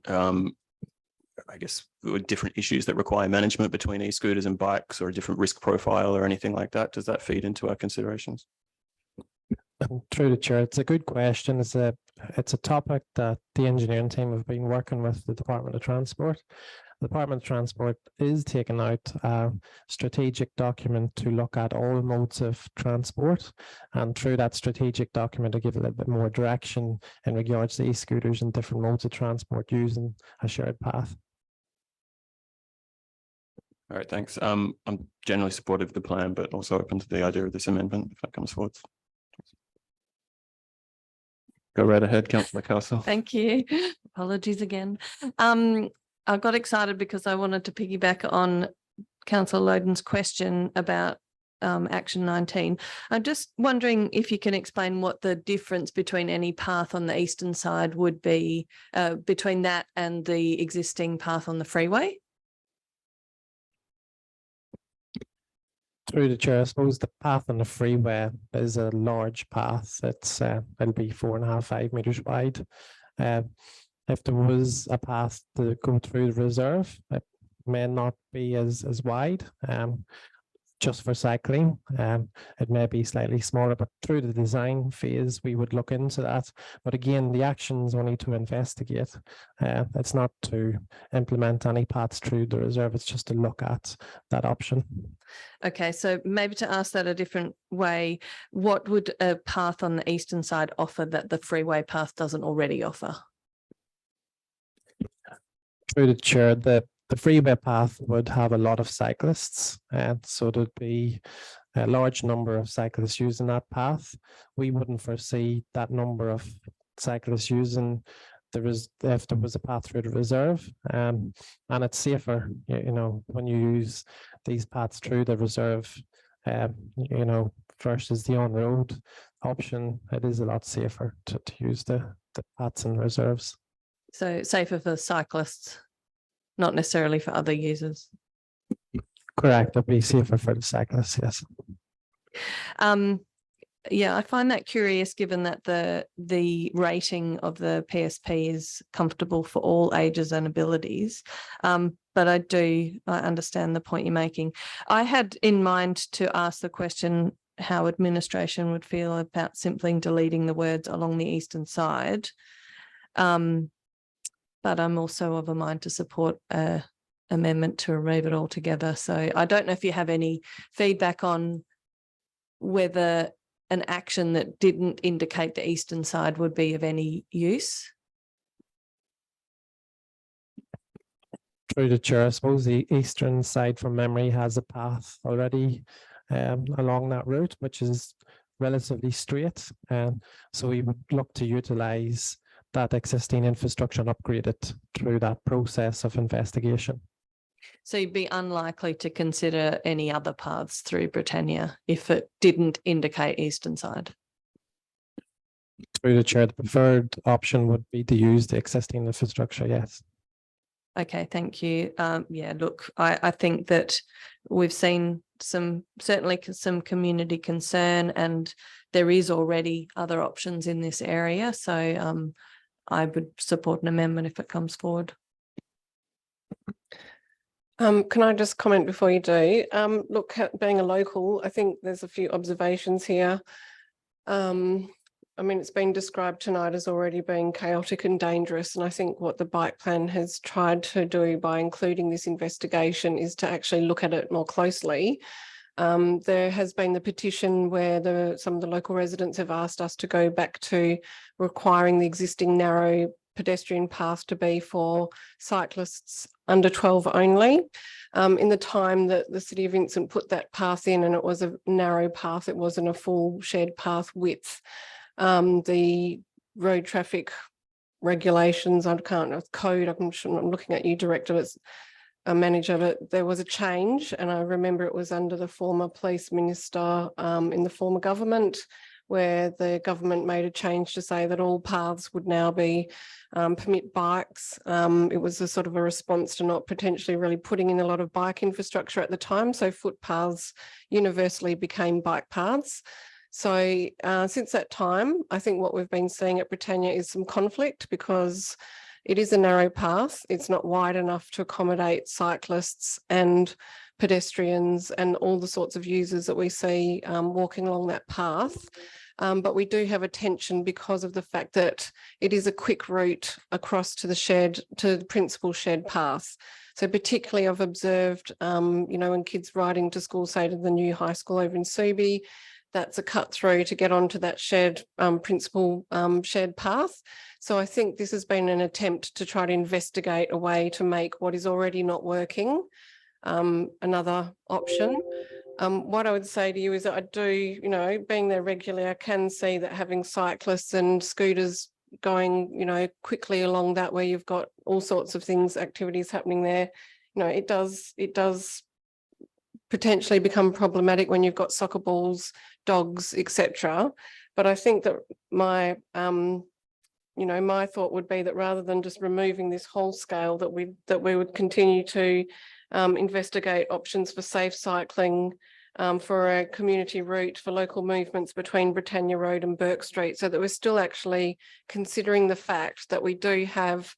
I guess with different issues that require management between e-scooters and bikes, or a different risk profile or anything like that? Does that feed into our considerations? Through the chair, it's a good question. It's a topic that the engineering team have been working with the Department of Transport. The Department of Transport is taking out a strategic document to look at all modes of transport, and through that strategic document to give a little bit more direction in regards to e-scooters and different modes of transport using a shared path. All right, thanks. I'm generally supportive of the plan, but also open to the idea of this amendment if that comes forward. Go right ahead, Councillor Castle. Thank you. Apologies again. I got excited because I wanted to piggyback on Councillor Loden's question about action 19. I'm just wondering if you can explain what the difference between any path on the eastern side would be between that and the existing path on the freeway. Through the chair, I suppose the path on the freeway is a large path. It'll be 4.5, 5 meters wide. If there was a path to go through the reserve, it may not be as wide. just for cycling. It may be slightly smaller, but through the design phase, we would look into that. But again, the action's only to investigate. It's not to implement any paths through the reserve. It's just to look at that option. Okay, so maybe to ask that a different way, what would a path on the eastern side offer that the freeway path doesn't already offer? Through the chair, the freeway path would have a lot of cyclists, and so there'd be a large number of cyclists using that path. We wouldn't foresee that number of cyclists using if there was a path through the reserve, and it's safer, you know, when you use these paths through the reserve, you know, versus the on-road option. It is a lot safer to use the paths and reserves. So safer for cyclists, not necessarily for other users. Correct. It'd be safer for the cyclists, yes. Yeah, I find that curious given that the rating of the PSP is comfortable for all ages and abilities. But I understand the point you're making. I had in mind to ask the question how administration would feel about simply deleting the words along the eastern side. But I'm also of a mind to support an amendment to remove it altogether. So I don't know if you have any feedback on whether an action that didn't indicate the eastern side would be of any use. Through the chair, I suppose the eastern side from memory has a path already along that route, which is relatively straight. So we would look to utilise that existing infrastructure and upgrade it through that process of investigation. So you'd be unlikely to consider any other paths through Britannia if it didn't indicate eastern side? Through the chair, the preferred option would be to use the existing infrastructure, yes. Okay, thank you. Yeah, look, I think that we've seen certainly some community concern, and there is already other options in this area. So I would support an amendment if it comes forward. Can I just comment before you do? Look, being a local, I think there's a few observations here. I mean, it's been described tonight as already being chaotic and dangerous. And I think what the bike plan has tried to do by including this investigation is to actually look at it more closely. There has been the petition where some of the local residents have asked us to go back to requiring the existing narrow pedestrian path to be for cyclists under 12 only. In the time that the City of Vincent put that path in, and it was a narrow path, it wasn't a full shared path width. The road traffic regulations, I can't know, code, I'm looking at you, Director, it's a manager, but there was a change, and I remember it was under the former police minister in the former government, where the government made a change to say that all paths would now be permit bikes. It was a sort of a response to not potentially really putting in a lot of bike infrastructure at the time. So footpaths universally became bike paths. So since that time, I think what we've been seeing at Britannia is some conflict, because it is a narrow path. It's not wide enough to accommodate cyclists and pedestrians and all the sorts of users that we see walking along that path. But we do have a tension because of the fact that it is a quick route across to the principal shared path. So particularly I've observed, you know, when kids riding to school, say to the new high school over in Subi, that's a cut through to get onto that shared principal shared path. So I think this has been an attempt to try to investigate a way to make what is already not working another option. What I would say to you is that I do, you know, being there regularly, I can see that having cyclists and scooters going, you know, quickly along that, where you've got all sorts of things, activities happening there, you know, it does potentially become problematic when you've got soccer balls, dogs, etc. But I think that my my thought would be that rather than just removing this whole scale, that we would continue to investigate options for safe cycling, for a community route for local movements between Britannia Road and Burke Street, so that we're still actually considering the fact that we do have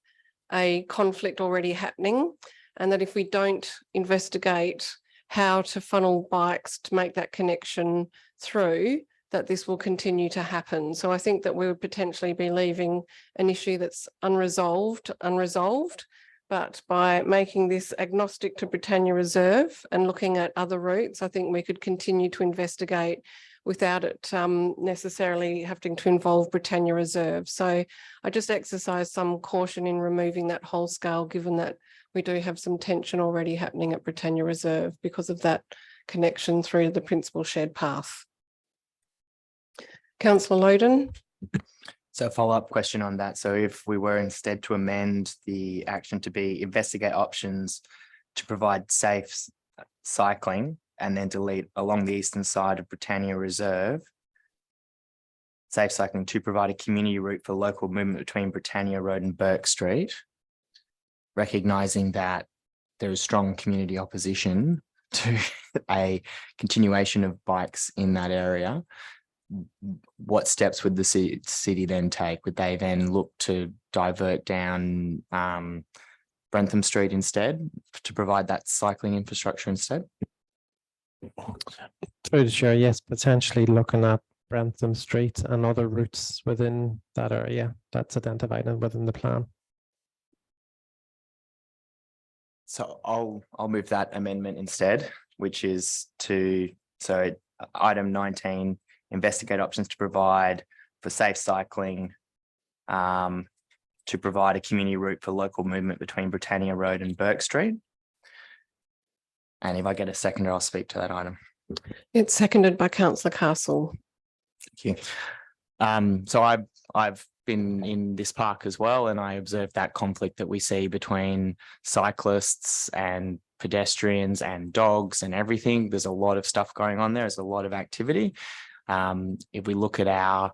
a conflict already happening, and that if we don't investigate how to funnel bikes to make that connection through, that this will continue to happen. So I think that we would potentially be leaving an issue that's unresolved, but by making this agnostic to Britannia Reserve and looking at other routes, I think we could continue to investigate without it necessarily having to involve Britannia Reserve. So I just exercise some caution in removing that whole scale, given that we do have some tension already happening at Britannia Reserve because of that connection through the principal shared path. Councillor Loden. So a follow-up question on that. So if we were instead to amend the action to be investigate options to provide safe cycling and then delete along the eastern side of Britannia Reserve, safe cycling to provide a community route for local movement between Britannia Road and Burke Street, recognising that there is strong community opposition to a continuation of bikes in that area, what steps would the city then take? Would they then look to divert down Brentham Street instead to provide that cycling infrastructure instead? Through the chair, yes, potentially looking at Brentham Street and other routes within that area that's identified within the plan. So I'll move that amendment instead, which is so item 19, investigate options to provide for safe cycling, to provide a community route for local movement between Britannia Road and Burke Street. And if I get a seconder, I'll speak to that item. It's seconded by Councillor Castle. Thank you. So I've been in this park as well, and I observed that conflict that we see between cyclists and pedestrians and dogs and everything. There's a lot of stuff going on there. There's a lot of activity. If we look at our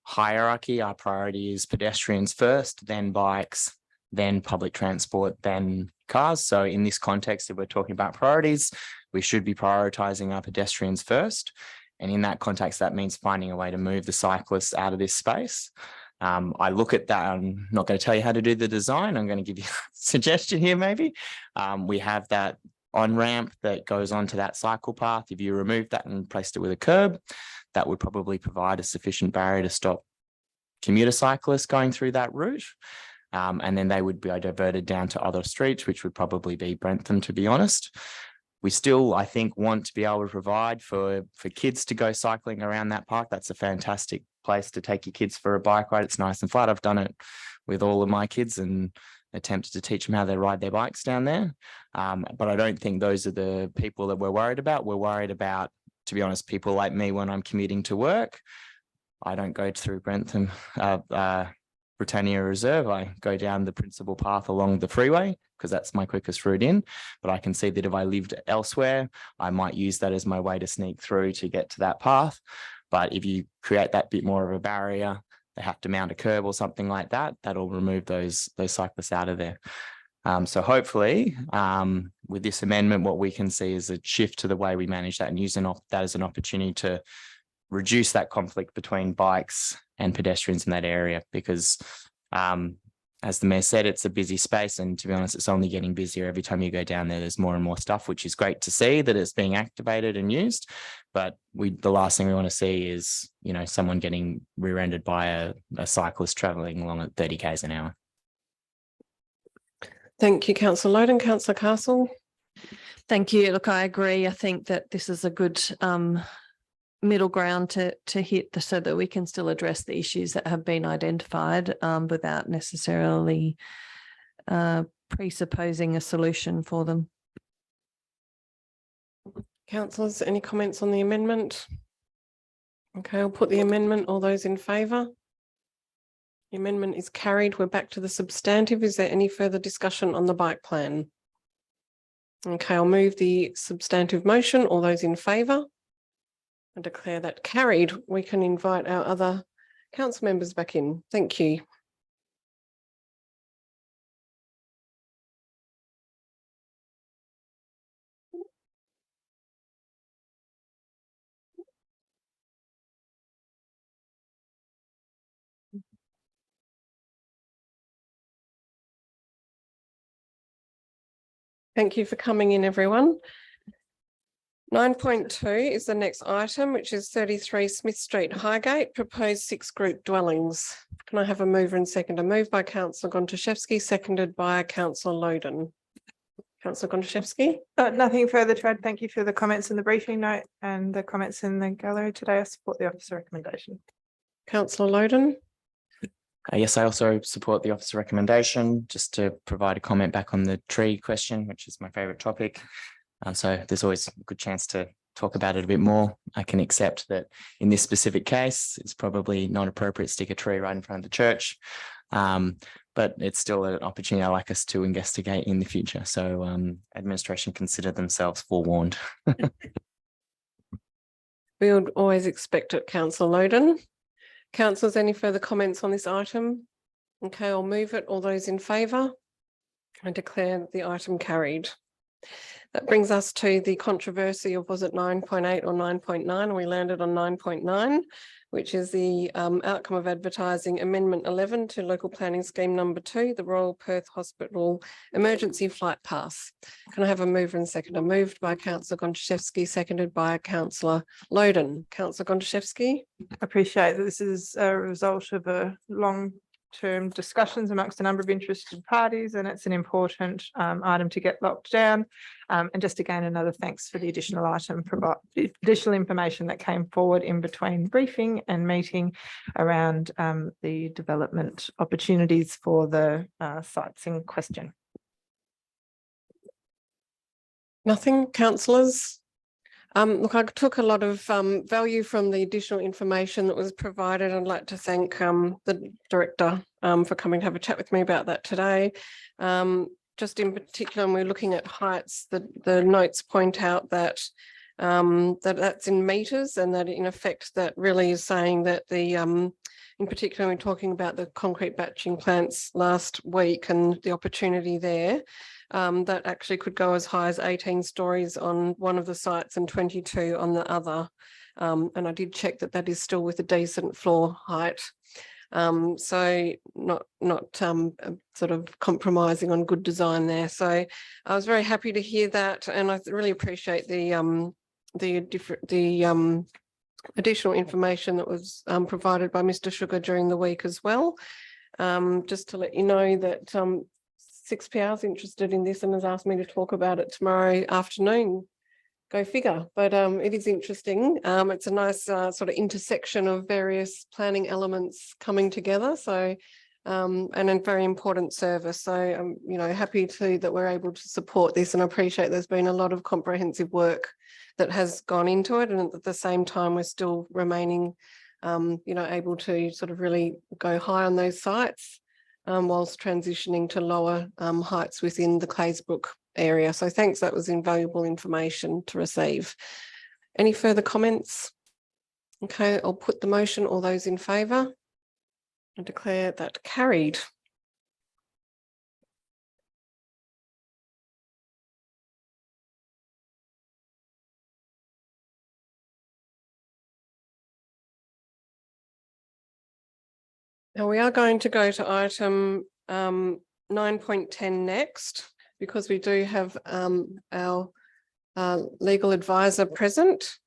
hierarchy, our priority is pedestrians first, then bikes, then public transport, then cars. So in this context, if we're talking about priorities, we should be prioritising our pedestrians first. And in that context, that means finding a way to move the cyclists out of this space. I look at that. I'm not going to tell you how to do the design. I'm going to give you a suggestion here, maybe. We have that on-ramp that goes onto that cycle path. If you remove that and replaced it with a curb, that would probably provide a sufficient barrier to stop commuter cyclists going through that route. And then they would be diverted down to other streets, which would probably be Brentham, to be honest. We still, I think, want to be able to provide for kids to go cycling around that park. That's a fantastic place to take your kids for a bike ride. It's nice and flat. I've done it with all of my kids and attempted to teach them how they ride their bikes down there. But I don't think those are the people that we're worried about. We're worried about, to be honest, people like me when I'm commuting to work. I don't go through Brentham, Britannia Reserve. I go down the principal path along the freeway because that's my quickest route in. But I can see that if I lived elsewhere, I might use that as my way to sneak through to get to that path. But if you create that bit more of a barrier, they have to mount a curb or something like that, that'll remove those cyclists out of there. So hopefully, with this amendment, what we can see is a shift to the way we manage that and use that as an opportunity to reduce that conflict between bikes and pedestrians in that area, because as the Mayor said, it's a busy space, and to be honest, it's only getting busier every time you go down there. There's more and more stuff, which is great to see that it's being activated and used, but the last thing we want to see is, you know, someone getting rear-ended by a cyclist travelling along at 30 k's an hour. Thank you, Councillor Loden. Councillor Castle. Thank you. Look, I agree. I think that this is a good middle ground to hit so that we can still address the issues that have been identified without necessarily presupposing a solution for them. Councillors, any comments on the amendment? Okay, I'll put the amendment. All those in favour? The amendment is carried. We're back to the substantive. Is there any further discussion on the bike plan? Okay, I'll move the substantive motion. All those in favour? I declare that carried. We can invite our other council members back in. Thank you. Thank you for coming in, everyone. 9.2 is the next item, which is 33 Smith Street, Highgate, proposed 6 group dwellings. Can I have a mover and seconder? Moved by councillor Gontaszewski, seconded by councillor Loden. Councillor Gontaszewski. Nothing further to add. Thank you for the comments in the briefing note and the comments in the gallery today. I support the officer recommendation. Councillor Loden. Yes, I also support the officer recommendation. Just to provide a comment back on the tree question, which is my favourite topic. So there's always a good chance to talk about it a bit more. I can accept that in this specific case, it's probably not appropriate to stick a tree right in front of the church. But it's still an opportunity I'd like us to investigate in the future. So administration consider themselves forewarned. We would always expect it, councillor Loden. Councillors, any further comments on this item? Okay, I'll move it. All those in favour? I declare the item carried. That brings us to the controversy of, was it 9.8 or 9.9? We landed on 9.9, which is the outcome of advertising Amendment 11 to Local Planning Scheme number 2, the Royal Perth Hospital Emergency Flight Pass. Can I have a mover and seconder? Moved by councillor Gontaszewski, seconded by councillor Loden. Councillor Gontaszewski. I appreciate that this is a result of a long-term discussions amongst a number of interested parties, and it's an important item to get locked down. And just again, another thanks for the additional additional information that came forward in between briefing and meeting around the development opportunities for the sites in question. Nothing, councillors? Look, I took a lot of value from the additional information that was provided. I'd like to thank the director for coming to have a chat with me about that today. Just in particular, when we're looking at heights, the notes point out that that's in metres, and that in effect that really is saying that the in particular, we're talking about the concrete batching plants last week and the opportunity there. That actually could go as high as 18 stories on one of the sites and 22 on the other. And I did check that that is still with a decent floor height. So not sort of compromising on good design there. So I was very happy to hear that, and I really appreciate the additional information that was provided by Mr. Sugar during the week as well. Just to let you know that 6PR is interested in this and has asked me to talk about it tomorrow afternoon. Go figure. But it is interesting. It's a nice sort of intersection of various planning elements coming together. So and a very important service. So I'm happy that we're able to support this, and I appreciate there's been a lot of comprehensive work that has gone into it, and at the same time we're still remaining able to sort of really go high on those sites whilst transitioning to lower heights within the Claysbrook area. So thanks, that was invaluable information to receive. Any further comments? Okay, I'll put the motion. All those in favour? I declare that carried. Now we are going to go to item 9.10 next, because we do have our legal advisor present.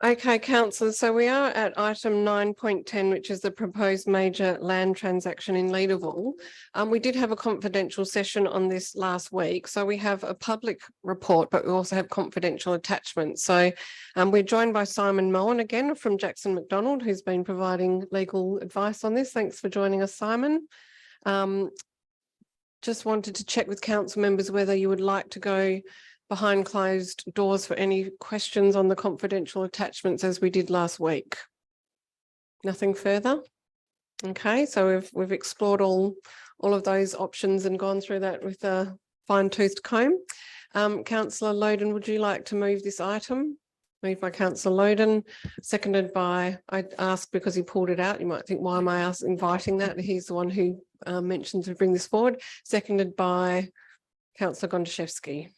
Okay, councillors, so we are at item 9.10, which is the proposed major land transaction in Leederville. We did have a confidential session on this last week. So we have a public report, but we also have confidential attachments. So we're joined by Simon Moen again from Jackson McDonald, who's been providing legal advice on this. Thanks for joining us, Simon. just wanted to check with council members whether you would like to go behind closed doors for any questions on the confidential attachments as we did last week. Nothing further? Okay, so we've explored all of those options and gone through that with a fine-toothed comb. Councillor Loden, would you like to move this item? Moved by Councillor Loden, seconded by, I asked because he pulled it out. You might think, why am I inviting that? He's the one who mentioned to bring this forward. Seconded by Councillor Gondaszewski.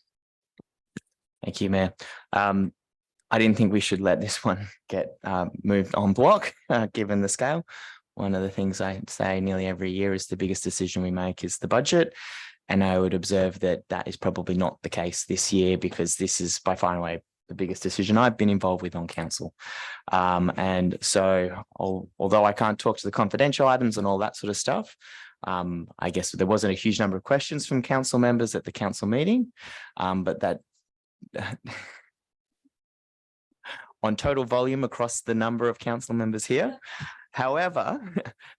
Thank you, Mayor. I didn't think we should let this one get moved on block, given the scale. One of the things I say nearly every year is the biggest decision we make is the budget. And I would observe that that is probably not the case this year, because this is by far and away the biggest decision I've been involved with on council. And so although I can't talk to the confidential items and all that sort of stuff, I guess there wasn't a huge number of questions from council members at the council meeting, but that on total volume across the number of council members here. However,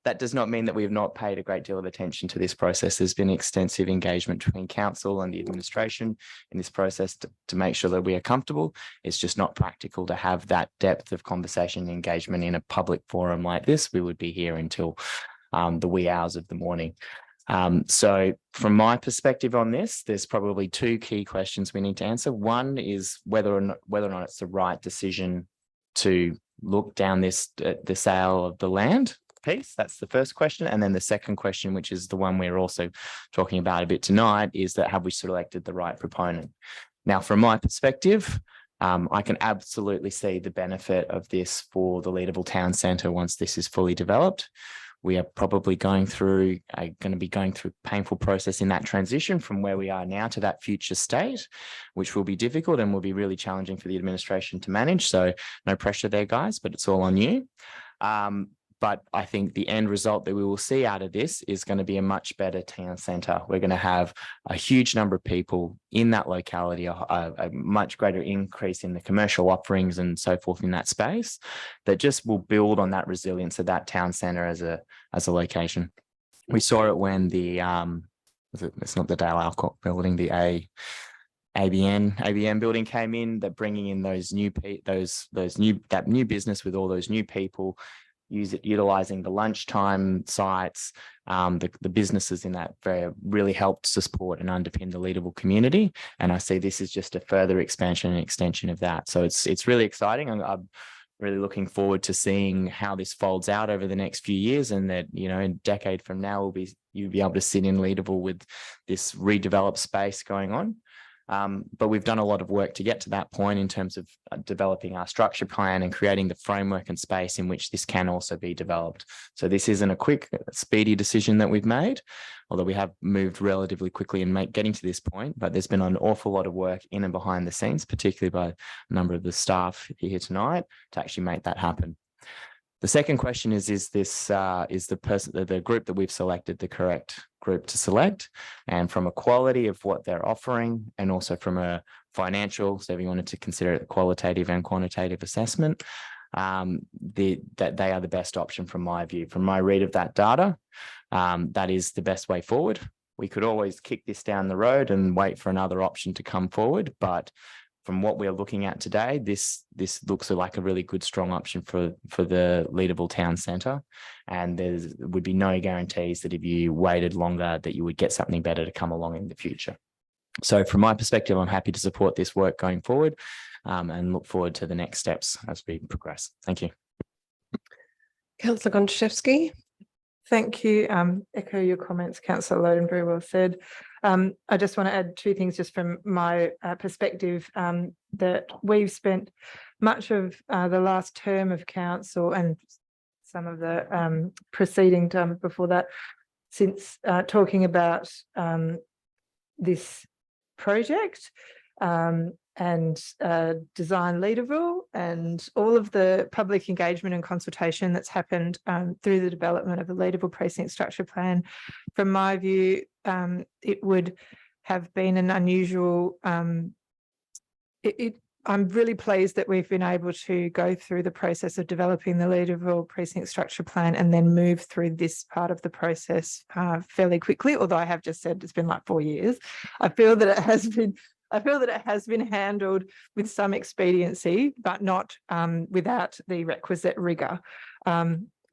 that does not mean that we have not paid a great deal of attention to this process. There's been extensive engagement between council and the administration in this process to make sure that we are comfortable. It's just not practical to have that depth of conversation and engagement in a public forum like this. We would be here until the wee hours of the morning. So from my perspective on this, there's probably two key questions we need to answer. One is whether or not it's the right decision to look down this the sale of the land piece. That's the first question. And then the second question, which is the one we're also talking about a bit tonight, is that have we selected the right proponent? Now, from my perspective, I can absolutely see the benefit of this for the Leederville Town Centre once this is fully developed. We are probably going to be going through a painful process in that transition from where we are now to that future state, which will be difficult and will be really challenging for the administration to manage. So no pressure there, guys, but it's all on you. But I think the end result that we will see out of this is going to be a much better town centre. We're going to have a huge number of people in that locality, a much greater increase in the commercial offerings and so forth in that space that just will build on that resilience of that town centre as a location. We saw it when the it's not the Dale Alcott building, the ABN building came in, that bringing in that new business with all those new people, utilizing the lunchtime sites, the businesses in that area really helped to support and underpin the Leederville community. And I see this is just a further expansion and extension of that. So it's really exciting. I'm really looking forward to seeing how this folds out over the next few years, and that, you know, a decade from now you'll be able to sit in Leederville with this redeveloped space going on. But we've done a lot of work to get to that point in terms of developing our structure plan and creating the framework and space in which this can also be developed. So this isn't a quick, speedy decision that we've made, although we have moved relatively quickly in getting to this point, but there's been an awful lot of work in and behind the scenes, particularly by a number of the staff here tonight, to actually make that happen. The second question is the group that we've selected the correct group to select, and from a quality of what they're offering, and also from a financial, so if you wanted to consider it a qualitative and quantitative assessment, that they are the best option from my view. From my read of that data, that is the best way forward. We could always kick this down the road and wait for another option to come forward, but from what we're looking at today, this looks like a really good, strong option for the Leederville Town Centre. And there would be no guarantees that if you waited longer that you would get something better to come along in the future. So from my perspective, I'm happy to support this work going forward, and look forward to the next steps as we progress. Thank you. Councillor Gondaszewski. Thank you. Echo your comments, Councillor Loden, very well said. I just want to add two things just from my perspective, that we've spent much of the last term of council and some of the preceding term before that, since talking about this project and Design Leederville, and all of the public engagement and consultation that's happened through the development of the Leederville Precinct Structure Plan. From my view, it would have been an unusual, I'm really pleased that we've been able to go through the process of developing the Leederville precinct structure plan and then move through this part of the process fairly quickly. Although I have just said it's been like 4 years, I feel that it has been handled with some expediency, but not without the requisite rigour.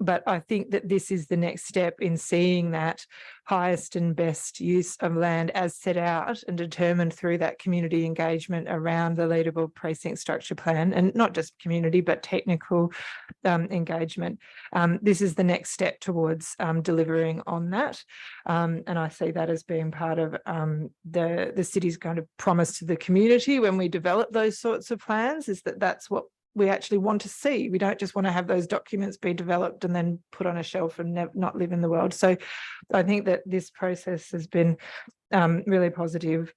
But I think that this is the next step in seeing that highest and best use of land as set out and determined through that community engagement around the Leederville precinct structure plan, and not just community, but technical engagement. This is the next step towards delivering on that. And I see that as being part of the city's kind of promise to the community when we develop those sorts of plans, is that that's what we actually want to see. We don't just want to have those documents be developed and then put on a shelf and not live in the world. So I think that this process has been really positive.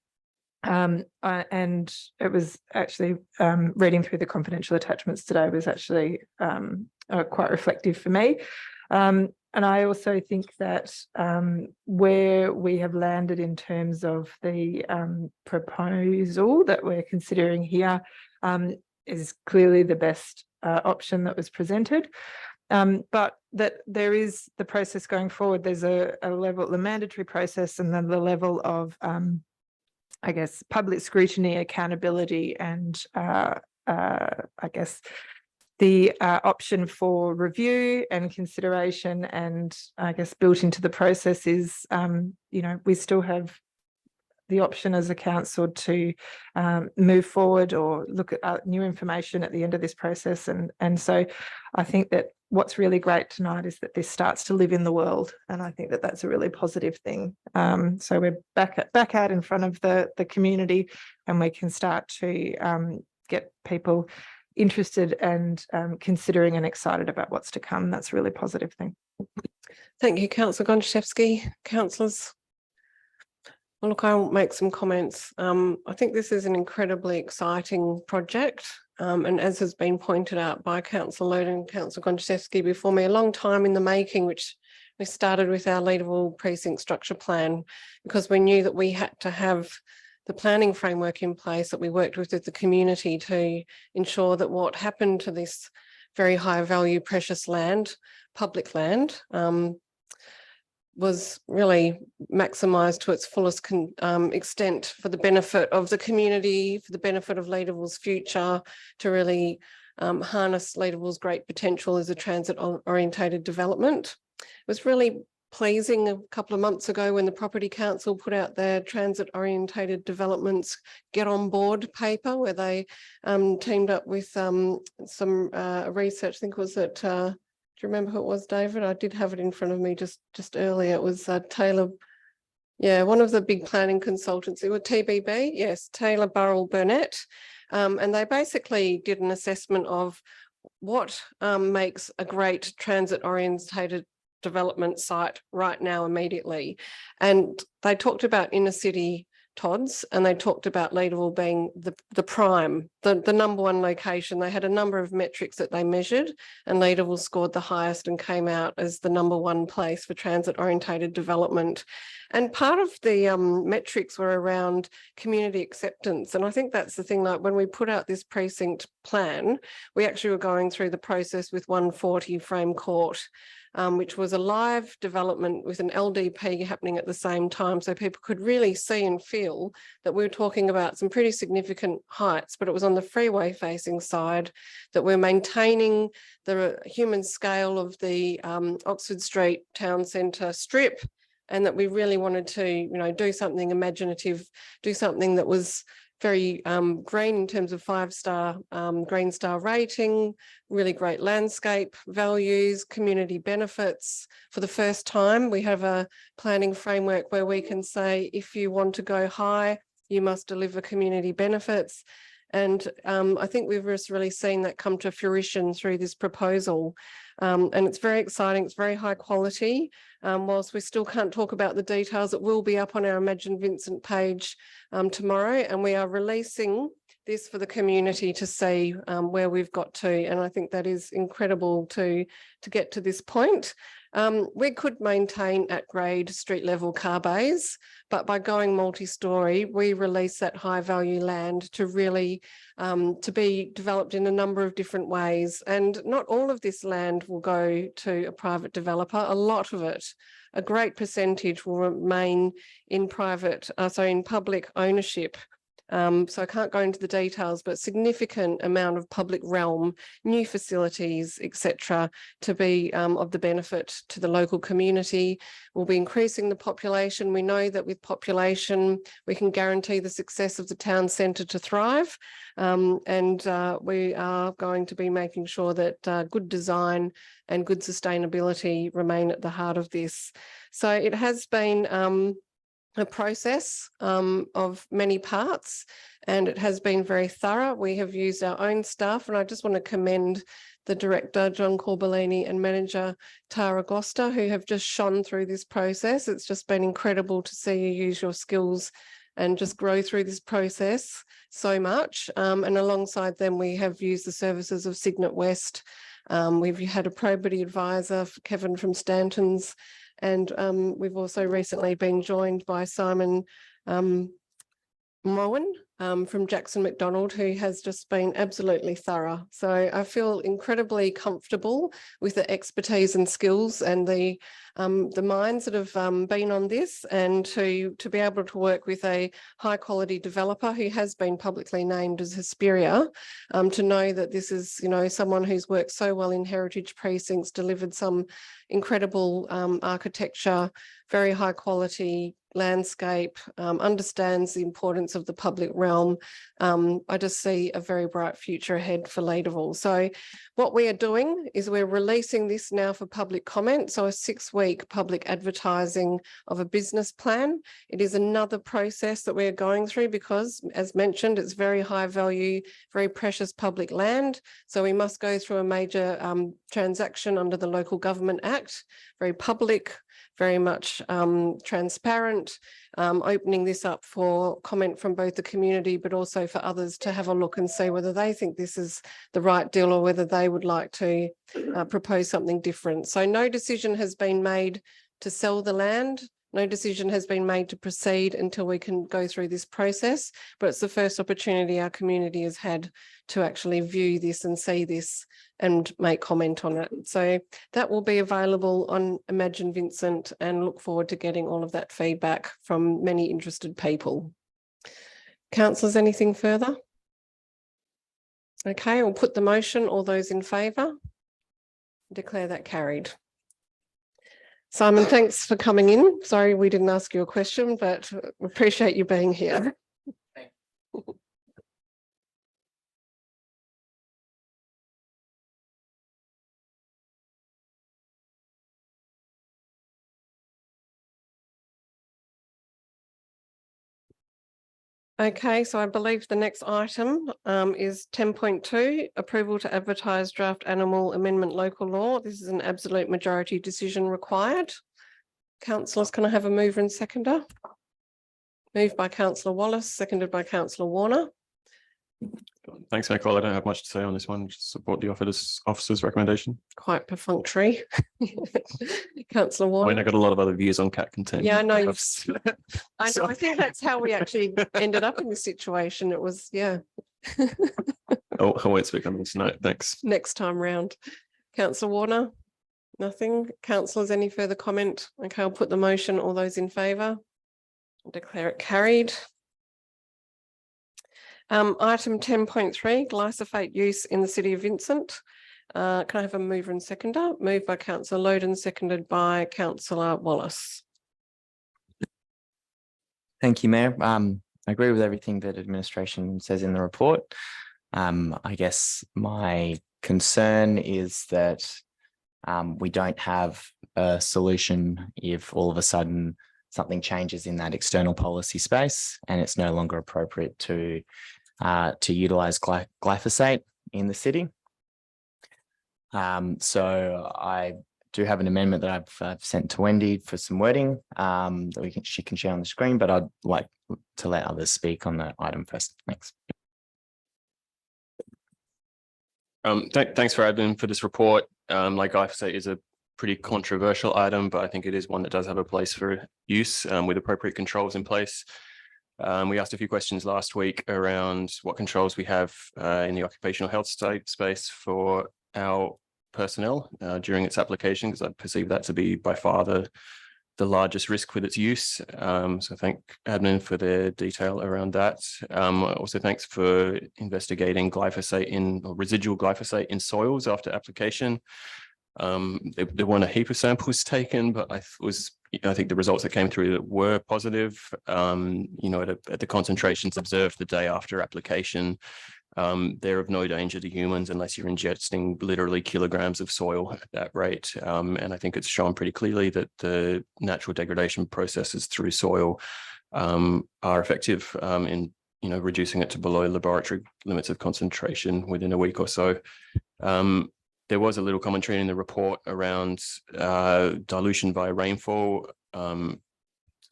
And it was actually reading through the confidential attachments today was actually quite reflective for me. And I also think that where we have landed in terms of the proposal that we're considering here is clearly the best option that was presented. But that there is the process going forward. There's a level, the mandatory process, and then the level of, I guess, public scrutiny, accountability, and I guess the option for review and consideration, and I guess built into the process is, you know, we still have the option as a council to move forward or look at new information at the end of this process. And so I think that what's really great tonight is that this starts to live in the world. And I think that that's a really positive thing. So we're back out in front of the community, and we can start to get people interested and considering and excited about what's to come. That's a really positive thing. Thank you, Councillor Gonchaszewski. Councillors? Well, look, I'll make some comments. I think this is an incredibly exciting project. And as has been pointed out by Councillor Loden and Councillor Gonchaszewski before me, a long time in the making, which we started with our Leederville precinct structure plan, because we knew that we had to have the planning framework in place, that we worked with the community to ensure that what happened to this very high value, precious land, public land, was really maximised to its fullest extent for the benefit of the community, for the benefit of Leederville's future, to really harness Leederville's great potential as a transit-orientated development. It was really pleasing a couple of months ago when the Property Council put out their transit-orientated developments Get On Board paper, where they teamed up with some research. I think it was at do you remember who it was, David? I did have it in front of me just earlier. It was Taylor, yeah, one of the big planning consultants. It was TBB, yes, Taylor Burrell Burnett. And they basically did an assessment of what makes a great transit-orientated development site right now immediately. And they talked about inner city TODs, and they talked about Leederville being the prime, the number one location. They had a number of metrics that they measured, and Leederville scored the highest and came out as the number one place for transit orientated development. And part of the metrics were around community acceptance. And I think that's the thing, like when we put out this precinct plan, we actually were going through the process with 140 Frame Court, which was a live development with an LDP happening at the same time. So people could really see and feel that we were talking about some pretty significant heights, but it was on the freeway facing side, that we're maintaining the human scale of the Oxford Street town centre strip, and that we really wanted to, you know, do something imaginative, do something that was very green in terms of 5-star Green Star rating, really great landscape values, community benefits. For the first time, we have a planning framework where we can say, if you want to go high, you must deliver community benefits. And I think we've just really seen that come to fruition through this proposal. And it's very exciting, it's very high quality. Whilst we still can't talk about the details, it will be up on our Imagine Vincent page tomorrow, and we are releasing this for the community to see where we've got to. And I think that is incredible to get to this point. We could maintain at grade street level car bays, but by going multi-storey, we release that high value land to really to be developed in a number of different ways. And not all of this land will go to a private developer. A lot of it, a great percentage, will remain in private, in public ownership. So I can't go into the details, but significant amount of public realm, new facilities, etc., to be of the benefit to the local community. We'll be increasing the population. We know that with population, we can guarantee the success of the town centre to thrive. We are going to be making sure that good design and good sustainability remain at the heart of this. So it has been a process of many parts, and it has been very thorough. We have used our own staff, and I just want to commend the director, John Corbellini, and manager, Tara Goster, who have just shone through this process. It's just been incredible to see you use your skills and just grow through this process so much. And alongside them, we have used the services of Signet West. We've had a probity advisor, Kevin from Stanton's, and we've also recently been joined by Simon Moen from Jackson McDonald, who has just been absolutely thorough. So I feel incredibly comfortable with the expertise and skills and the minds that have been on this, and to be able to work with a high quality developer who has been publicly named as Hesperia, to know that this is, you know, someone who's worked so well in heritage precincts, delivered some incredible architecture, very high quality landscape, understands the importance of the public realm. I just see a very bright future ahead for Leederville. So what we are doing is we're releasing this now for public comment. So a 6-week public advertising of a business plan. It is another process that we're going through because, as mentioned, it's very high value, very precious public land. So we must go through a major transaction under the Local Government Act, very public, very much transparent, opening this up for comment from both the community but also for others to have a look and see whether they think this is the right deal or whether they would like to propose something different. So no decision has been made to sell the land. No decision has been made to proceed until we can go through this process, but it's the first opportunity our community has had to actually view this and see this and make comment on it. So that will be available on Imagine Vincent, and look forward to getting all of that feedback from many interested people. Councillors, anything further? Okay, I'll put the motion. All those in favour? Declare that carried. Simon, thanks for coming in. Sorry we didn't ask you a question, but appreciate you being here. Okay, so I believe the next item is 10.2, approval to advertise draft animal amendment local law. This is an absolute majority decision required. Councillors, can I have a mover and seconder? Moved by Councillor Wallace, seconded by Councillor Warner. Thanks, Nicole. I don't have much to say on this one. Just support the officer's recommendation. Quite perfunctory. Councillor Warner. I mean, I got a lot of other views on cat content. Yeah, I know. I know. I think that's how we actually ended up in this situation. It was, yeah. Oh, I won't speak on this. No, thanks. Next time round. Councillor Warner. Nothing. Councillors, any further comment? Okay, I'll put the motion. All those in favour? Declare it carried. Item 10.3, glyphosate use in the City of Vincent. Can I have a mover and seconder? Moved by Councillor Loden, seconded by Councillor Wallace. Thank you, Mayor. I agree with everything that administration says in the report. I guess my concern is that we don't have a solution if all of a sudden something changes in that external policy space and it's no longer appropriate to utilise glyphosate in the city. So I do have an amendment that I've sent to Wendy for some wording that she can share on the screen, but I'd like to let others speak on the item first. Thanks. Thanks for admin for this report. Like glyphosate is a pretty controversial item, but I think it is one that does have a place for use with appropriate controls in place. We asked a few questions last week around what controls we have in the occupational health space for our personnel during its application, because I perceive that to be by far the largest risk with its use. So thank admin for their detail around that. Also thanks for investigating glyphosate or residual glyphosate in soils after application. There weren't a heap of samples taken, but I think the results that came through were positive. At the concentrations observed the day after application, they're of no danger to humans unless you're ingesting literally kilograms of soil at that rate. And I think it's shown pretty clearly that the natural degradation processes through soil are effective in reducing it to below laboratory limits of concentration within a week or so. There was a little commentary in the report around dilution via rainfall. The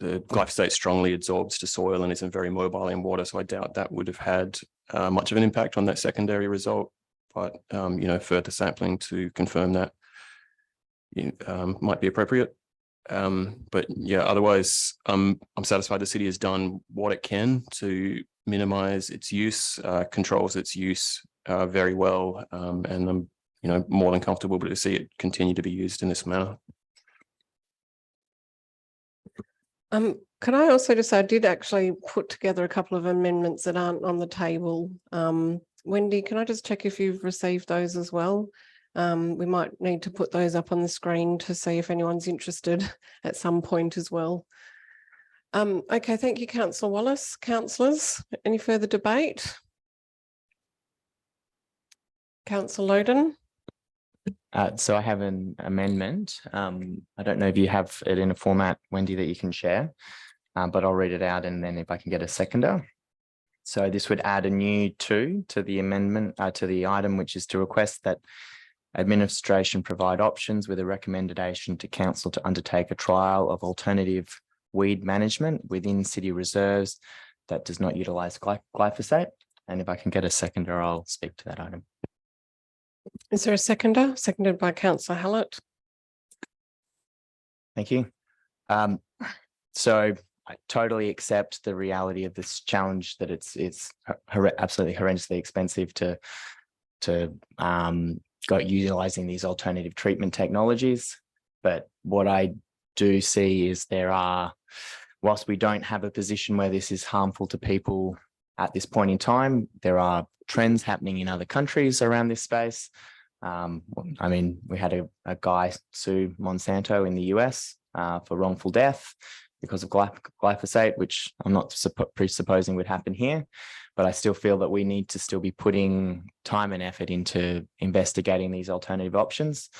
glyphosate strongly absorbs to soil and isn't very mobile in water, so I doubt that would have had much of an impact on that secondary result. But further sampling to confirm that might be appropriate. But yeah, otherwise, I'm satisfied the city has done what it can to minimize its use, controls its use very well, and I'm more than comfortable to see it continue to be used in this manner. Could I also just say I did actually put together a couple of amendments that aren't on the table. Wendy, can I just check if you've received those as well? We might need to put those up on the screen to see if anyone's interested at some point as well. Okay, thank you, Councillor Wallace. Councillors, any further debate? Councillor Loden? So I have an amendment. I don't know if you have it in a format, Wendy, that you can share, but I'll read it out and then if I can get a seconder. So this would add a new 2 to the amendment, to the item, which is to request that administration provide options with a recommendation to council to undertake a trial of alternative weed management within city reserves that does not utilise glyphosate. And if I can get a seconder, I'll speak to that item. Is there a seconder? Seconded by Councillor Hallett. Thank you. So I totally accept the reality of this challenge, that it's absolutely horrendously expensive to go utilising these alternative treatment technologies. But what I do see is whilst we don't have a position where this is harmful to people at this point in time, there are trends happening in other countries around this space. I mean, we had a guy sue Monsanto in the US for wrongful death because of glyphosate, which I'm not presupposing would happen here, but I still feel that we need to still be putting time and effort into investigating these alternative options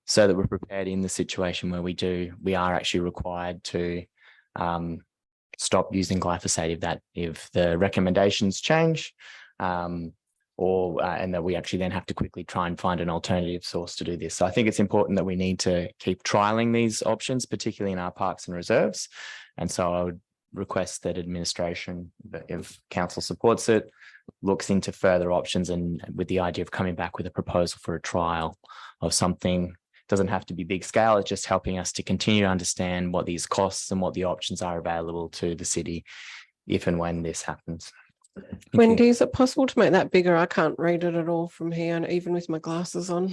so that we're prepared in the situation where we are actually required to stop using glyphosate if the recommendations change, and that we actually then have to quickly try and find an alternative source to do this. So I think it's important that we need to keep trialing these options, particularly in our parks and reserves. And so I would request that administration, if council supports it, looks into further options and with the idea of coming back with a proposal for a trial of something. Doesn't have to be big scale. It's just helping us to continue to understand what these costs and what the options are available to the city if and when this happens. Wendy, is it possible to make that bigger? I can't read it at all from here, and even with my glasses on.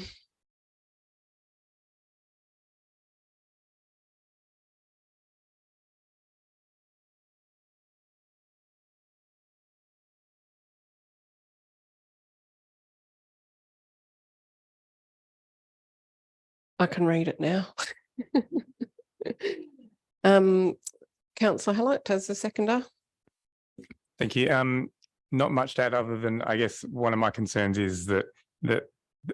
I can read it now. Councillor Hallett as the seconder. Thank you. Not much to add other than, I guess, one of my concerns is that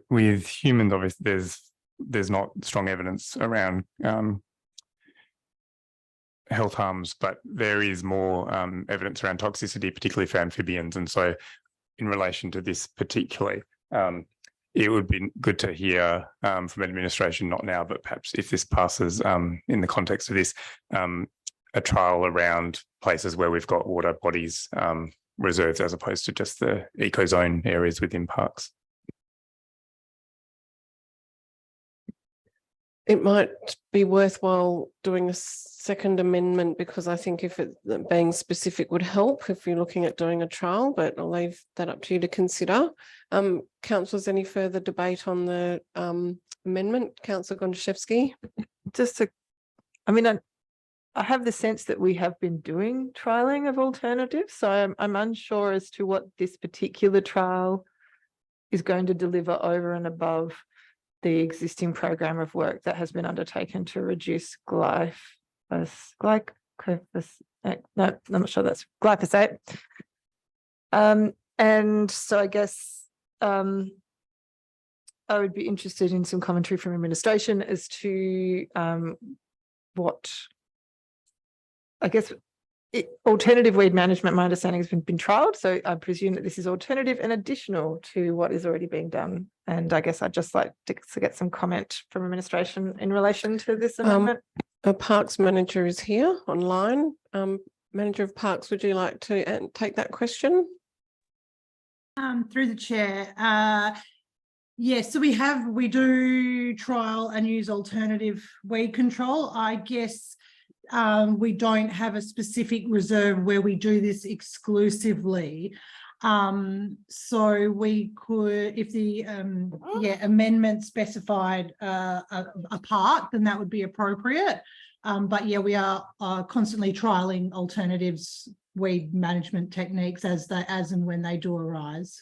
with humans, obviously, there's not strong evidence around health harms, but there is more evidence around toxicity, particularly for amphibians. And so in relation to this particularly, it would be good to hear from administration, not now, but perhaps if this passes in the context of this, a trial around places where we've got water bodies reserves as opposed to just the ecozone areas within parks. it might be worthwhile doing a second amendment, because I think if it being specific would help if you're looking at doing a trial, but I'll leave that up to you to consider. Councillors, any further debate on the amendment? Councillor Gondaszewski. I have the sense that we have been doing trialing of alternatives, so I'm unsure as to what this particular trial is going to deliver over and above the existing program of work that has been undertaken to reduce no, I'm not sure that's glyphosate. And so I guess I would be interested in some commentary from administration as to what, I guess, alternative weed management, my understanding, has been trialled. So I presume that this is alternative and additional to what is already being done. And I guess I'd just like to get some comment from administration in relation to this amendment. A Parks manager is here online. Manager of Parks, would you like to take that question? Through the chair. Yes, so we do trial and use alternative weed control. I guess we don't have a specific reserve where we do this exclusively. So we could, if the amendment specified a park, then that would be appropriate. But yeah, we are constantly trialing alternatives, weed management techniques as and when they do arise.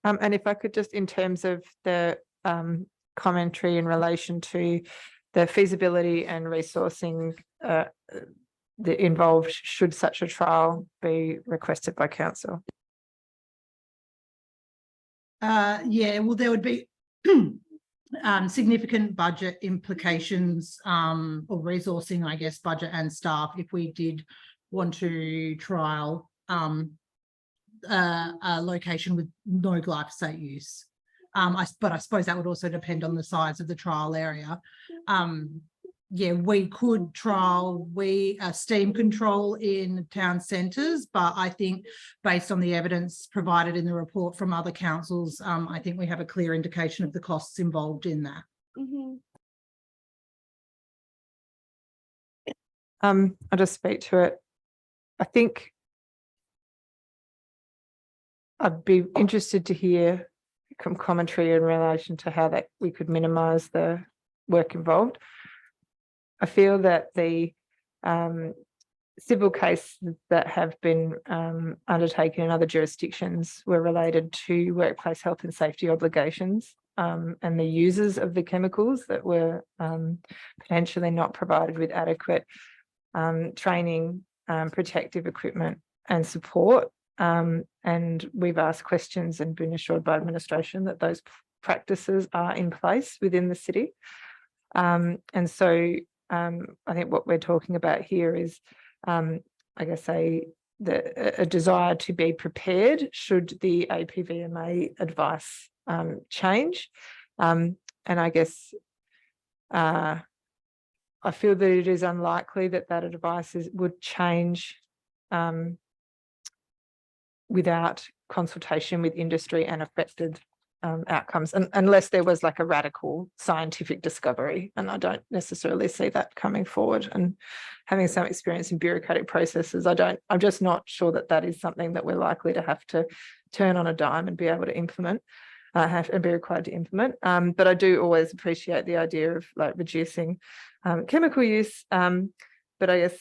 And if I could just, in terms of the commentary in relation to the feasibility and resourcing involved, should such a trial be requested by council? Yeah, well, there would be significant budget implications or resourcing, I guess, budget and staff, if we did want to trial a location with no glyphosate use. But I suppose that would also depend on the size of the trial area. Yeah, we could trial steam control in town centres, but I think based on the evidence provided in the report from other councils, I think we have a clear indication of the costs involved in that. I'll just speak to it. I think I'd be interested to hear some commentary in relation to how that we could minimise the work involved. I feel that the civil cases that have been undertaken in other jurisdictions were related to workplace health and safety obligations and the users of the chemicals that were potentially not provided with adequate training, protective equipment and support. And we've asked questions and been assured by administration that those practices are in place within the city. And so I think what we're talking about here is, I guess, a desire to be prepared should the APVMA advice change. And I guess I feel that it is unlikely that advice would change without consultation with industry and affected outcomes, unless there was like a radical scientific discovery, and I don't necessarily see that coming forward. And having some experience in bureaucratic processes, I'm just not sure that is something that we're likely to have to turn on a dime and be able to implement, and be required to implement. But I do always appreciate the idea of like reducing chemical use. But I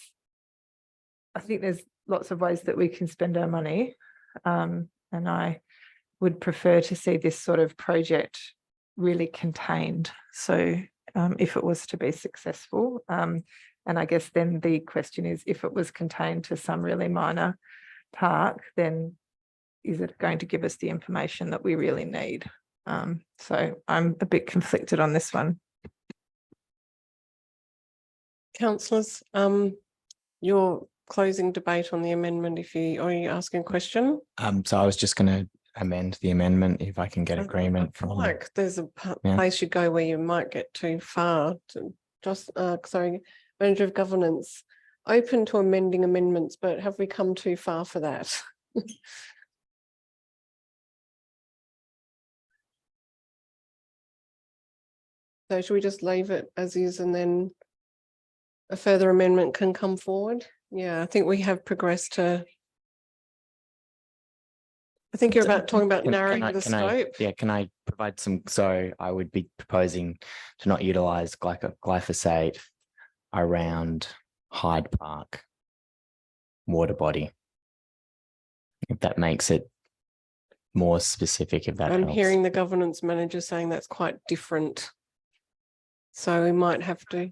think there's lots of ways that we can spend our money, and I would prefer to see this sort of project really contained. So if it was to be successful, and I guess then the question is, if it was contained to some really minor park, then is it going to give us the information that we really need? So I'm a bit conflicted on this one. Councillors, your closing debate on the amendment, are you asking a question? So I was just going to amend the amendment if I can get agreement from. Like there's a place you go where you might get too far. Sorry, Manager of Governance, open to amending amendments, but have we come too far for that? So should we just leave it as is and then a further amendment can come forward? Yeah, I think we have progressed to. I think you're talking about narrowing the scope. Can I provide some? So I would be proposing to not utilize glyphosate around Hyde Park water body. If that makes it more specific, if that I'm helps. hearing the governance manager saying that's quite different. So we might have to.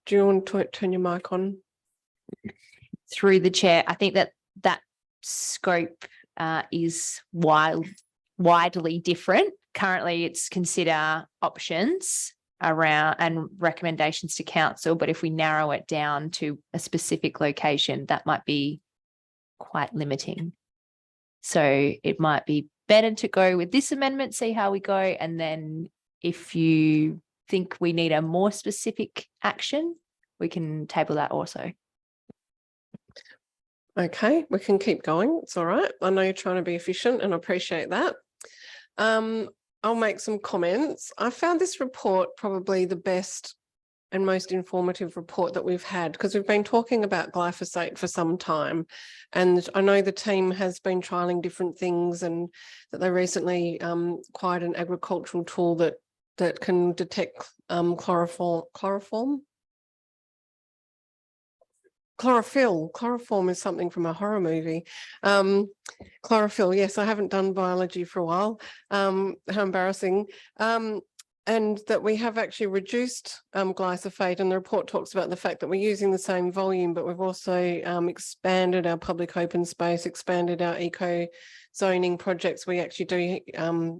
Do you want to turn your mic on? Through the chair, I think that scope is widely different. Currently, it's consider options around and recommendations to council, but if we narrow it down to a specific location, that might be quite limiting. So it might be better to go with this amendment, see how we go, and then if you think we need a more specific action, we can table that also. Okay, we can keep going. It's all right. I know you're trying to be efficient and I appreciate that. I'll make some comments. I found this report probably the best and most informative report that we've had, because we've been talking about glyphosate for some time. And I know the team has been trialing different things, and that they recently acquired an agricultural tool that can detect Chloroform is something from a horror movie. Chlorophyll, yes, I haven't done biology for a while. How embarrassing. And that we have actually reduced glyphosate, and the report talks about the fact that we're using the same volume, but we've also expanded our public open space, expanded our eco zoning projects. We actually do,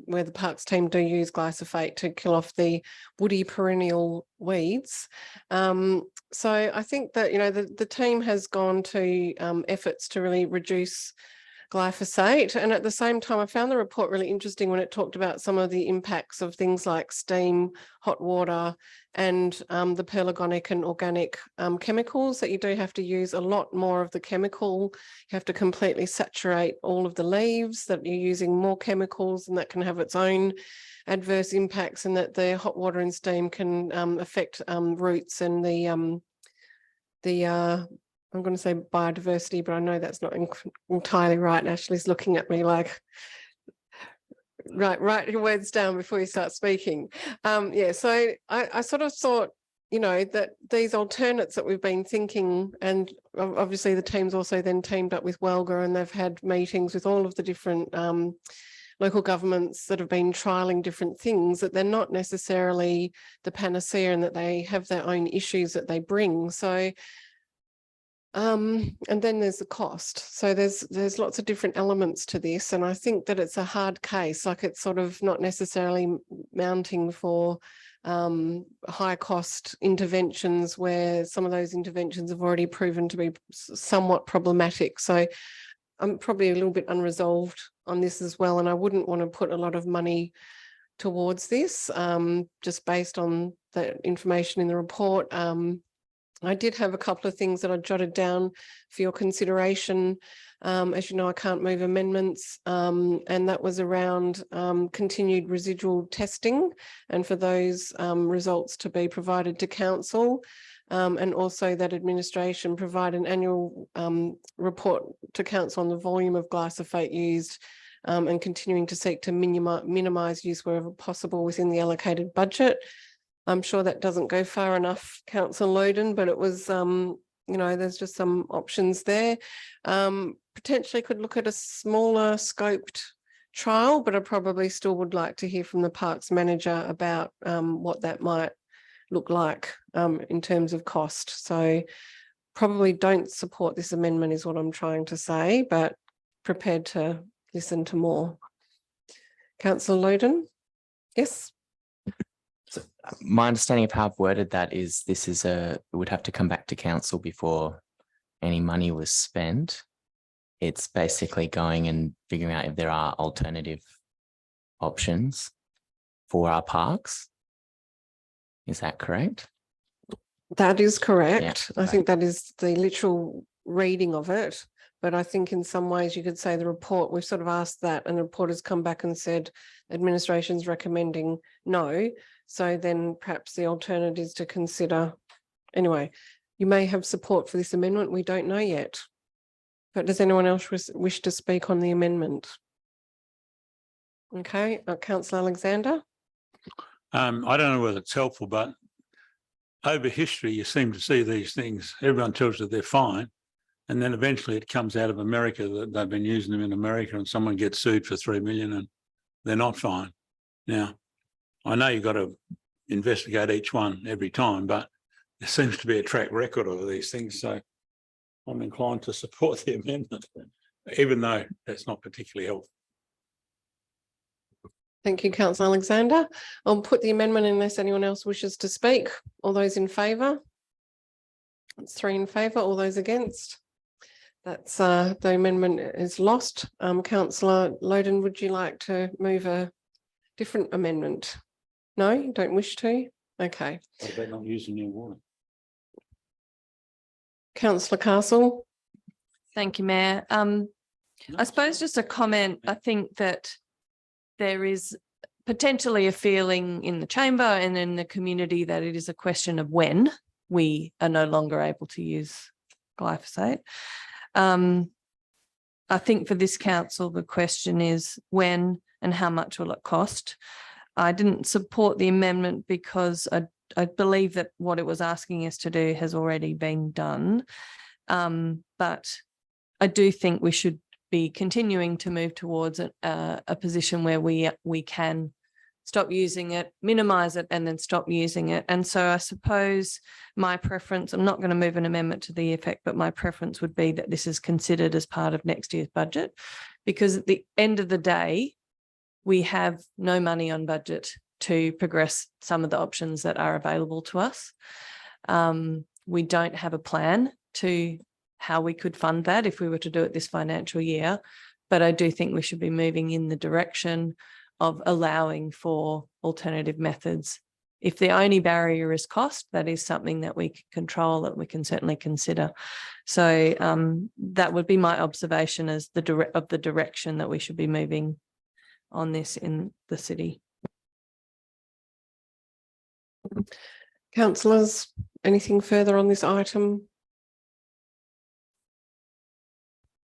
where the parks team do use glyphosate to kill off the woody perennial weeds. So I think that, you know, the team has gone to efforts to really reduce glyphosate. And at the same time, I found the report really interesting when it talked about some of the impacts of things like steam, hot water, and the pelargonic and organic chemicals, that you do have to use a lot more of the chemical. You have to completely saturate all of the leaves, that you're using more chemicals, and that can have its own adverse impacts, and that the hot water and steam can affect roots and the I'm going to say biodiversity, but I know that's not entirely right. Ashley's looking at me like, write your words down before you start speaking. Yeah, so I sort of thought, you know, that these alternates that we've been thinking, and obviously the team's also then teamed up with Welga, and they've had meetings with all of the different local governments that have been trialling different things, that they're not necessarily the panacea, and that they have their own issues that they bring. So and then there's the cost. So there's lots of different elements to this, and I think that it's a hard case. Like, it's sort of not necessarily mounting for high cost interventions, where some of those interventions have already proven to be somewhat problematic. So I'm probably a little bit unresolved on this as well, and I wouldn't want to put a lot of money towards this just based on the information in the report. I did have a couple of things that I jotted down for your consideration. As you know, I can't move amendments, and that was around continued residual testing, and for those results to be provided to council, and also that administration provide an annual report to council on the volume of glyphosate used, and continuing to seek to minimise use wherever possible within the allocated budget. I'm sure that doesn't go far enough, Councillor Loden, but it was, you know, there's just some options there. Potentially could look at a smaller scoped trial, but I probably still would like to hear from the parks manager about what that might look like in terms of cost. So probably don't support this amendment is what I'm trying to say, but prepared to listen to more. Councillor Loden? Yes. So my understanding of how I've worded that is it would have to come back to council before any money was spent. It's basically going and figuring out if there are alternative options for our parks. Is that correct? That is correct. Yeah, I think that is the literal reading of it. But I think in some ways you could say the report, we've sort of asked that and the report has come back and said administration's recommending no. So then perhaps the alternative is to consider, anyway, you may have support for this amendment. We don't know yet. But does anyone else wish to speak on the amendment? Okay, Councillor Alexander. I don't know whether it's helpful, but over history, you seem to see these things. Everyone tells you they're fine. And then eventually it comes out of America that they've been using them in America and someone gets sued for 3 million and they're not fine. Now, I know you've got to investigate each one every time, but there seems to be a track record of these things. So I'm inclined to support the amendment, even though that's not particularly helpful. Thank you, Councillor Alexander. I'll put the amendment unless anyone else wishes to speak. All those in favour? It's 3 in favour. All those against? That's the amendment is lost. Councillor Loden, would you like to move a different amendment? No, you don't wish to? Okay. What about not using new water? Councillor Castle. Thank you, Mayor. I suppose just a comment. I think that there is potentially a feeling in the chamber and in the community that it is a question of when we are no longer able to use glyphosate. I think for this council, the question is when and how much will it cost? I didn't support the amendment because I believe that what it was asking us to do has already been done. But I do think we should be continuing to move towards a position where we can stop using it, minimize it, and then stop using it. And so I suppose my preference, I'm not going to move an amendment to the effect, but my preference would be that this is considered as part of next year's budget, because at the end of the day, we have no money on budget to progress some of the options that are available to us. We don't have a plan to how we could fund that if we were to do it this financial year, but I do think we should be moving in the direction of allowing for alternative methods. If the only barrier is cost, that is something that we can control, that we can certainly consider. So that would be my observation as the direction that we should be moving on this in the city. Councillors, anything further on this item?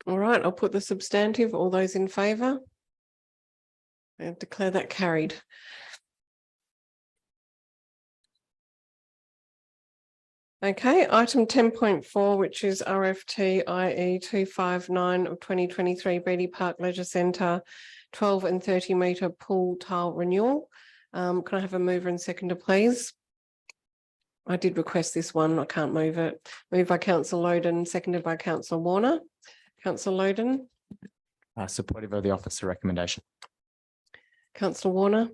All right, I'll put the substantive. All those in favour? I declare that carried. Okay, item 10.4, which is RFT IE 259 of 2023 Beatty Park Leisure Centre 12 and 30 metre pool tile renewal. Can I have a mover and seconder, please? I did request this one. I can't move it. Moved by Councillor Loden, seconded by Councillor Warner. Councillor Loden. Supportive of the officer recommendation. Councillor Warner.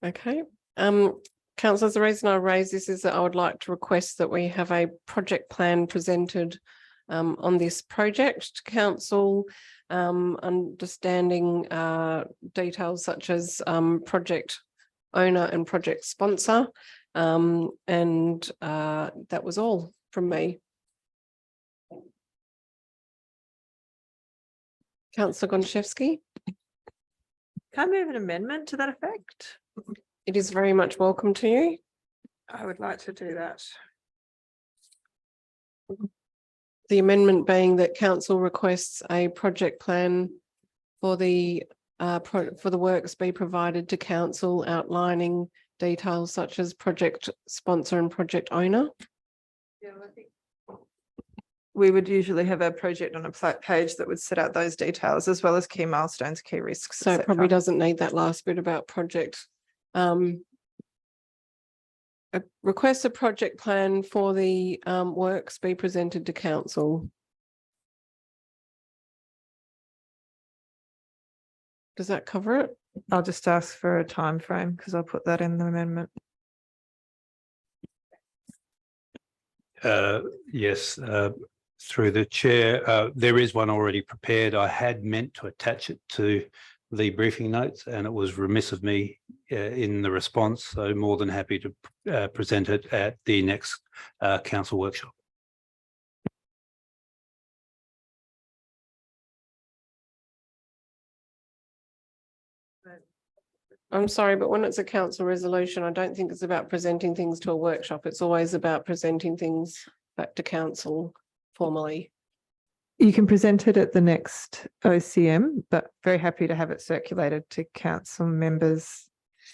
Okay. Councillors, the reason I raise this is that I would like to request that we have a project plan presented on this project to council, understanding details such as project owner and project sponsor. And that was all from me. Councillor Gonchevsky. Can I move an amendment to that effect? It is very much welcome to you. I would like to do that. The amendment being that council requests a project plan for the works be provided to council, outlining details such as project sponsor and project owner. Yeah, I think we would usually have a project on a page that would set out those details as well as key milestones, key risks. So it probably doesn't need that last bit about project. Request a project plan for the works be presented to council. Does that cover it? I'll just ask for a time frame because I'll put that in the amendment. Yes, through the chair, there is one already prepared. I had meant to attach it to the briefing notes and it was remiss of me in the response, so more than happy to present it at the next council workshop. I'm sorry, but when it's a council resolution, I don't think it's about presenting things to a workshop. It's always about presenting things back to council formally. You can present it at the next OCM, but very happy to have it circulated to council members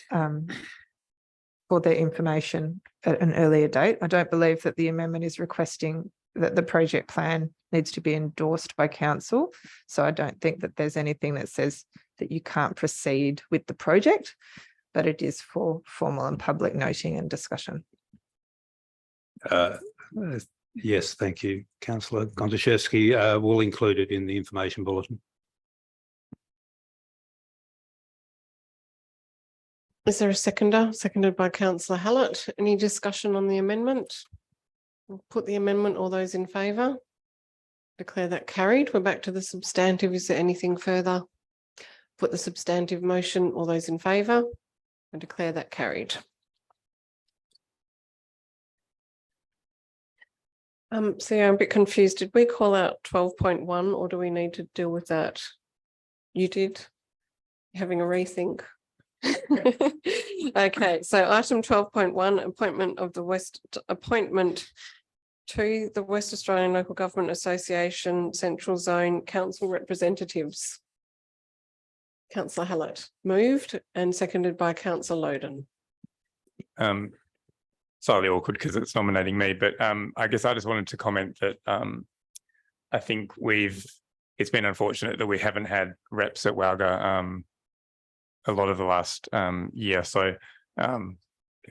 for their information at an earlier date. I don't believe that the amendment is requesting that the project plan needs to be endorsed by council. So I don't think that there's anything that says that you can't proceed with the project, but it is for formal and public noting and discussion. Yes, thank you, Councillor Gontaszewski. We'll include it in the information bulletin. Is there a seconder? Seconded by Councillor Hallett. Any discussion on the amendment? We'll put the amendment. All those in favour? Declare that carried. We're back to the substantive. Is there anything further? Put the substantive motion. All those in favour? I declare that carried. So I'm a bit confused. Did we call out 12.1 or do we need to deal with that? You did? Having a rethink. Okay, so item 12.1, appointment to the West Australian Local Government Association Central Zone Council representatives. Councillor Hallett moved and seconded by Councillor Loden. Slightly awkward because it's nominating me, but I guess I just wanted to comment that I think it's been unfortunate that we haven't had reps at Wowga a lot of the last year. So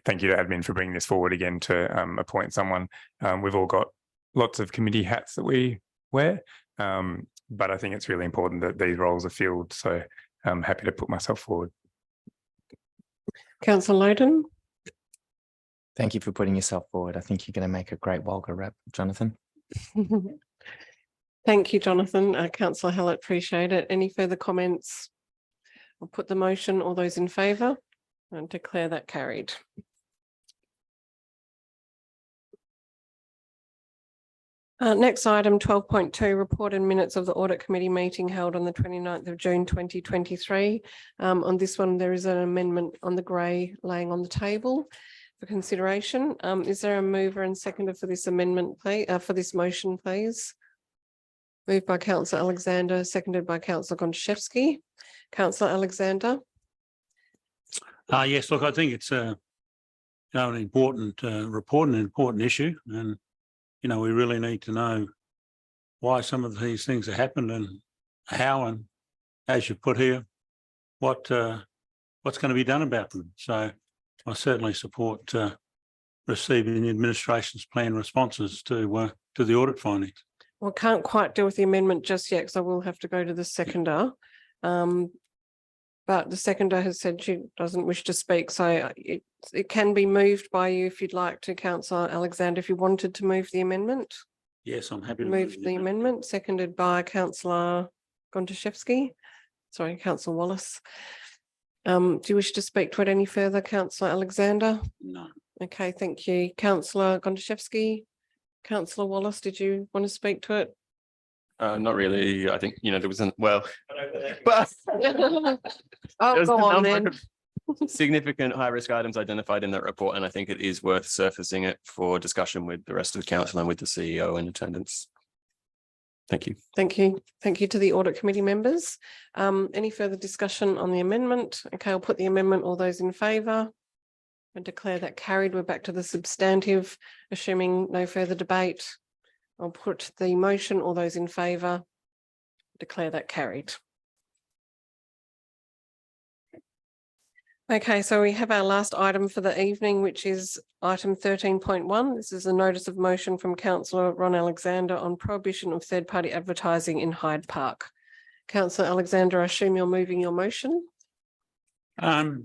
thank you to admin for bringing this forward again to appoint someone. We've all got lots of committee hats that we wear, but I think it's really important that these roles are filled. So I'm happy to put myself forward. Councillor Loden. Thank you for putting yourself forward. I think you're going to make a great Wowga rep, Jonathan. Thank you, Jonathan. Councillor Hallett, appreciate it. Any further comments? I'll put the motion. All those in favour and declare that carried. Next item 12.2, report and minutes of the audit committee meeting held on the 29th of June 2023. On this one, there is an amendment on the grey laying on the table for consideration. Is there a mover and seconder for this amendment, please, for this motion, please? Moved by Councillor Alexander, seconded by Councillor Gontaszewski. Councillor Alexander. Yes, look, I think it's an important report and an important issue, and we really need to know why some of these things have happened and how, and as you put here, what's going to be done about them. So I certainly support receiving the administration's plan responses to the audit findings. Well, can't quite deal with the amendment just yet because I will have to go to the seconder. But the seconder has said she doesn't wish to speak, so it can be moved by you if you'd like to, Councillor Alexander, if you wanted to move the amendment. Yes, I'm happy to move the amendment, seconded by Councillor Gontaszewski. Sorry, Councillor Wallace. Do you wish to speak to it any further, Councillor Alexander? No. Okay, thank you. Councillor Gontaszewski. Councillor Wallace, did you want to speak to it? Not really. I think, there wasn't, well, but Oh, go on then. Significant high-risk items identified in that report, and I think it is worth surfacing it for discussion with the rest of the council and with the CEO in attendance. Thank you. Thank you. Thank you to the audit committee members. Any further discussion on the amendment? Okay, I'll put the amendment. All those in favour? And declare that carried. We're back to the substantive, assuming no further debate. I'll put the motion. All those in favour? Declare that carried. Okay, so we have our last item for the evening, which is item 13.1. This is a notice of motion from Councillor Ron Alexander on prohibition of third-party advertising in Hyde Park. Councillor Alexander, I assume you're moving your motion? I'll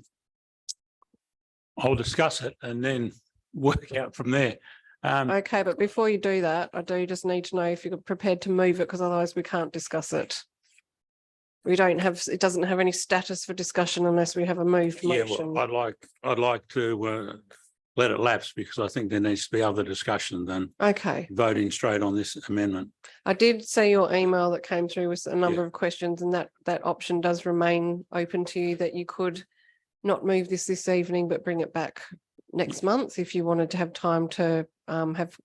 discuss it and then work out from there. Okay, but before you do that, I do just need to know if you're prepared to move it, because otherwise we can't discuss it. We don't have, it doesn't have any status for discussion unless we have a moved motion. Well, I'd like to let it lapse because I think there needs to be other discussion than Okay. voting straight on this amendment. I did see your email that came through with a number of questions, and that option does remain open to you, that you could not move this evening, but bring it back next month if you wanted to have time to have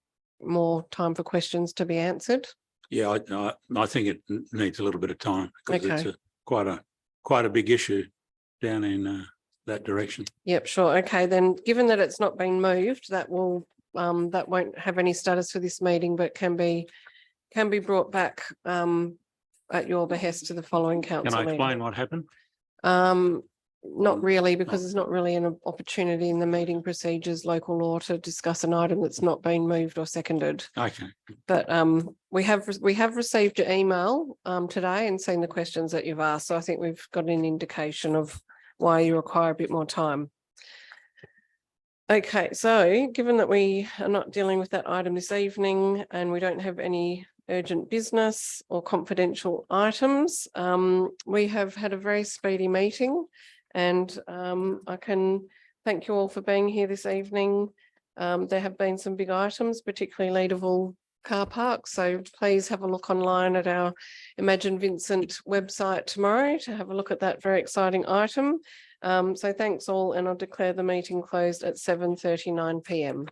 more time for questions to be answered. Yeah, I think it needs a little bit of time because it's Okay. quite a big issue down in that direction. Yep, sure. Okay, then given that it's not been moved, that will that won't have any status for this meeting, but can be brought back at your behest to the following council Can I meeting. explain what happened? Not really, because there's not really an opportunity in the meeting procedures, local law, to discuss an item that's not been moved or seconded. Okay. But we have received your email today and seen the questions that you've asked. So I think we've got an indication of why you require a bit more time. Okay, so given that we are not dealing with that item this evening and we don't have any urgent business or confidential items, we have had a very speedy meeting, and I can thank you all for being here this evening. There have been some big items, particularly Leederville car park. So please have a look online at our Imagine Vincent website tomorrow to have a look at that very exciting item. So thanks all, and I'll declare the meeting closed at 7:39 p.m.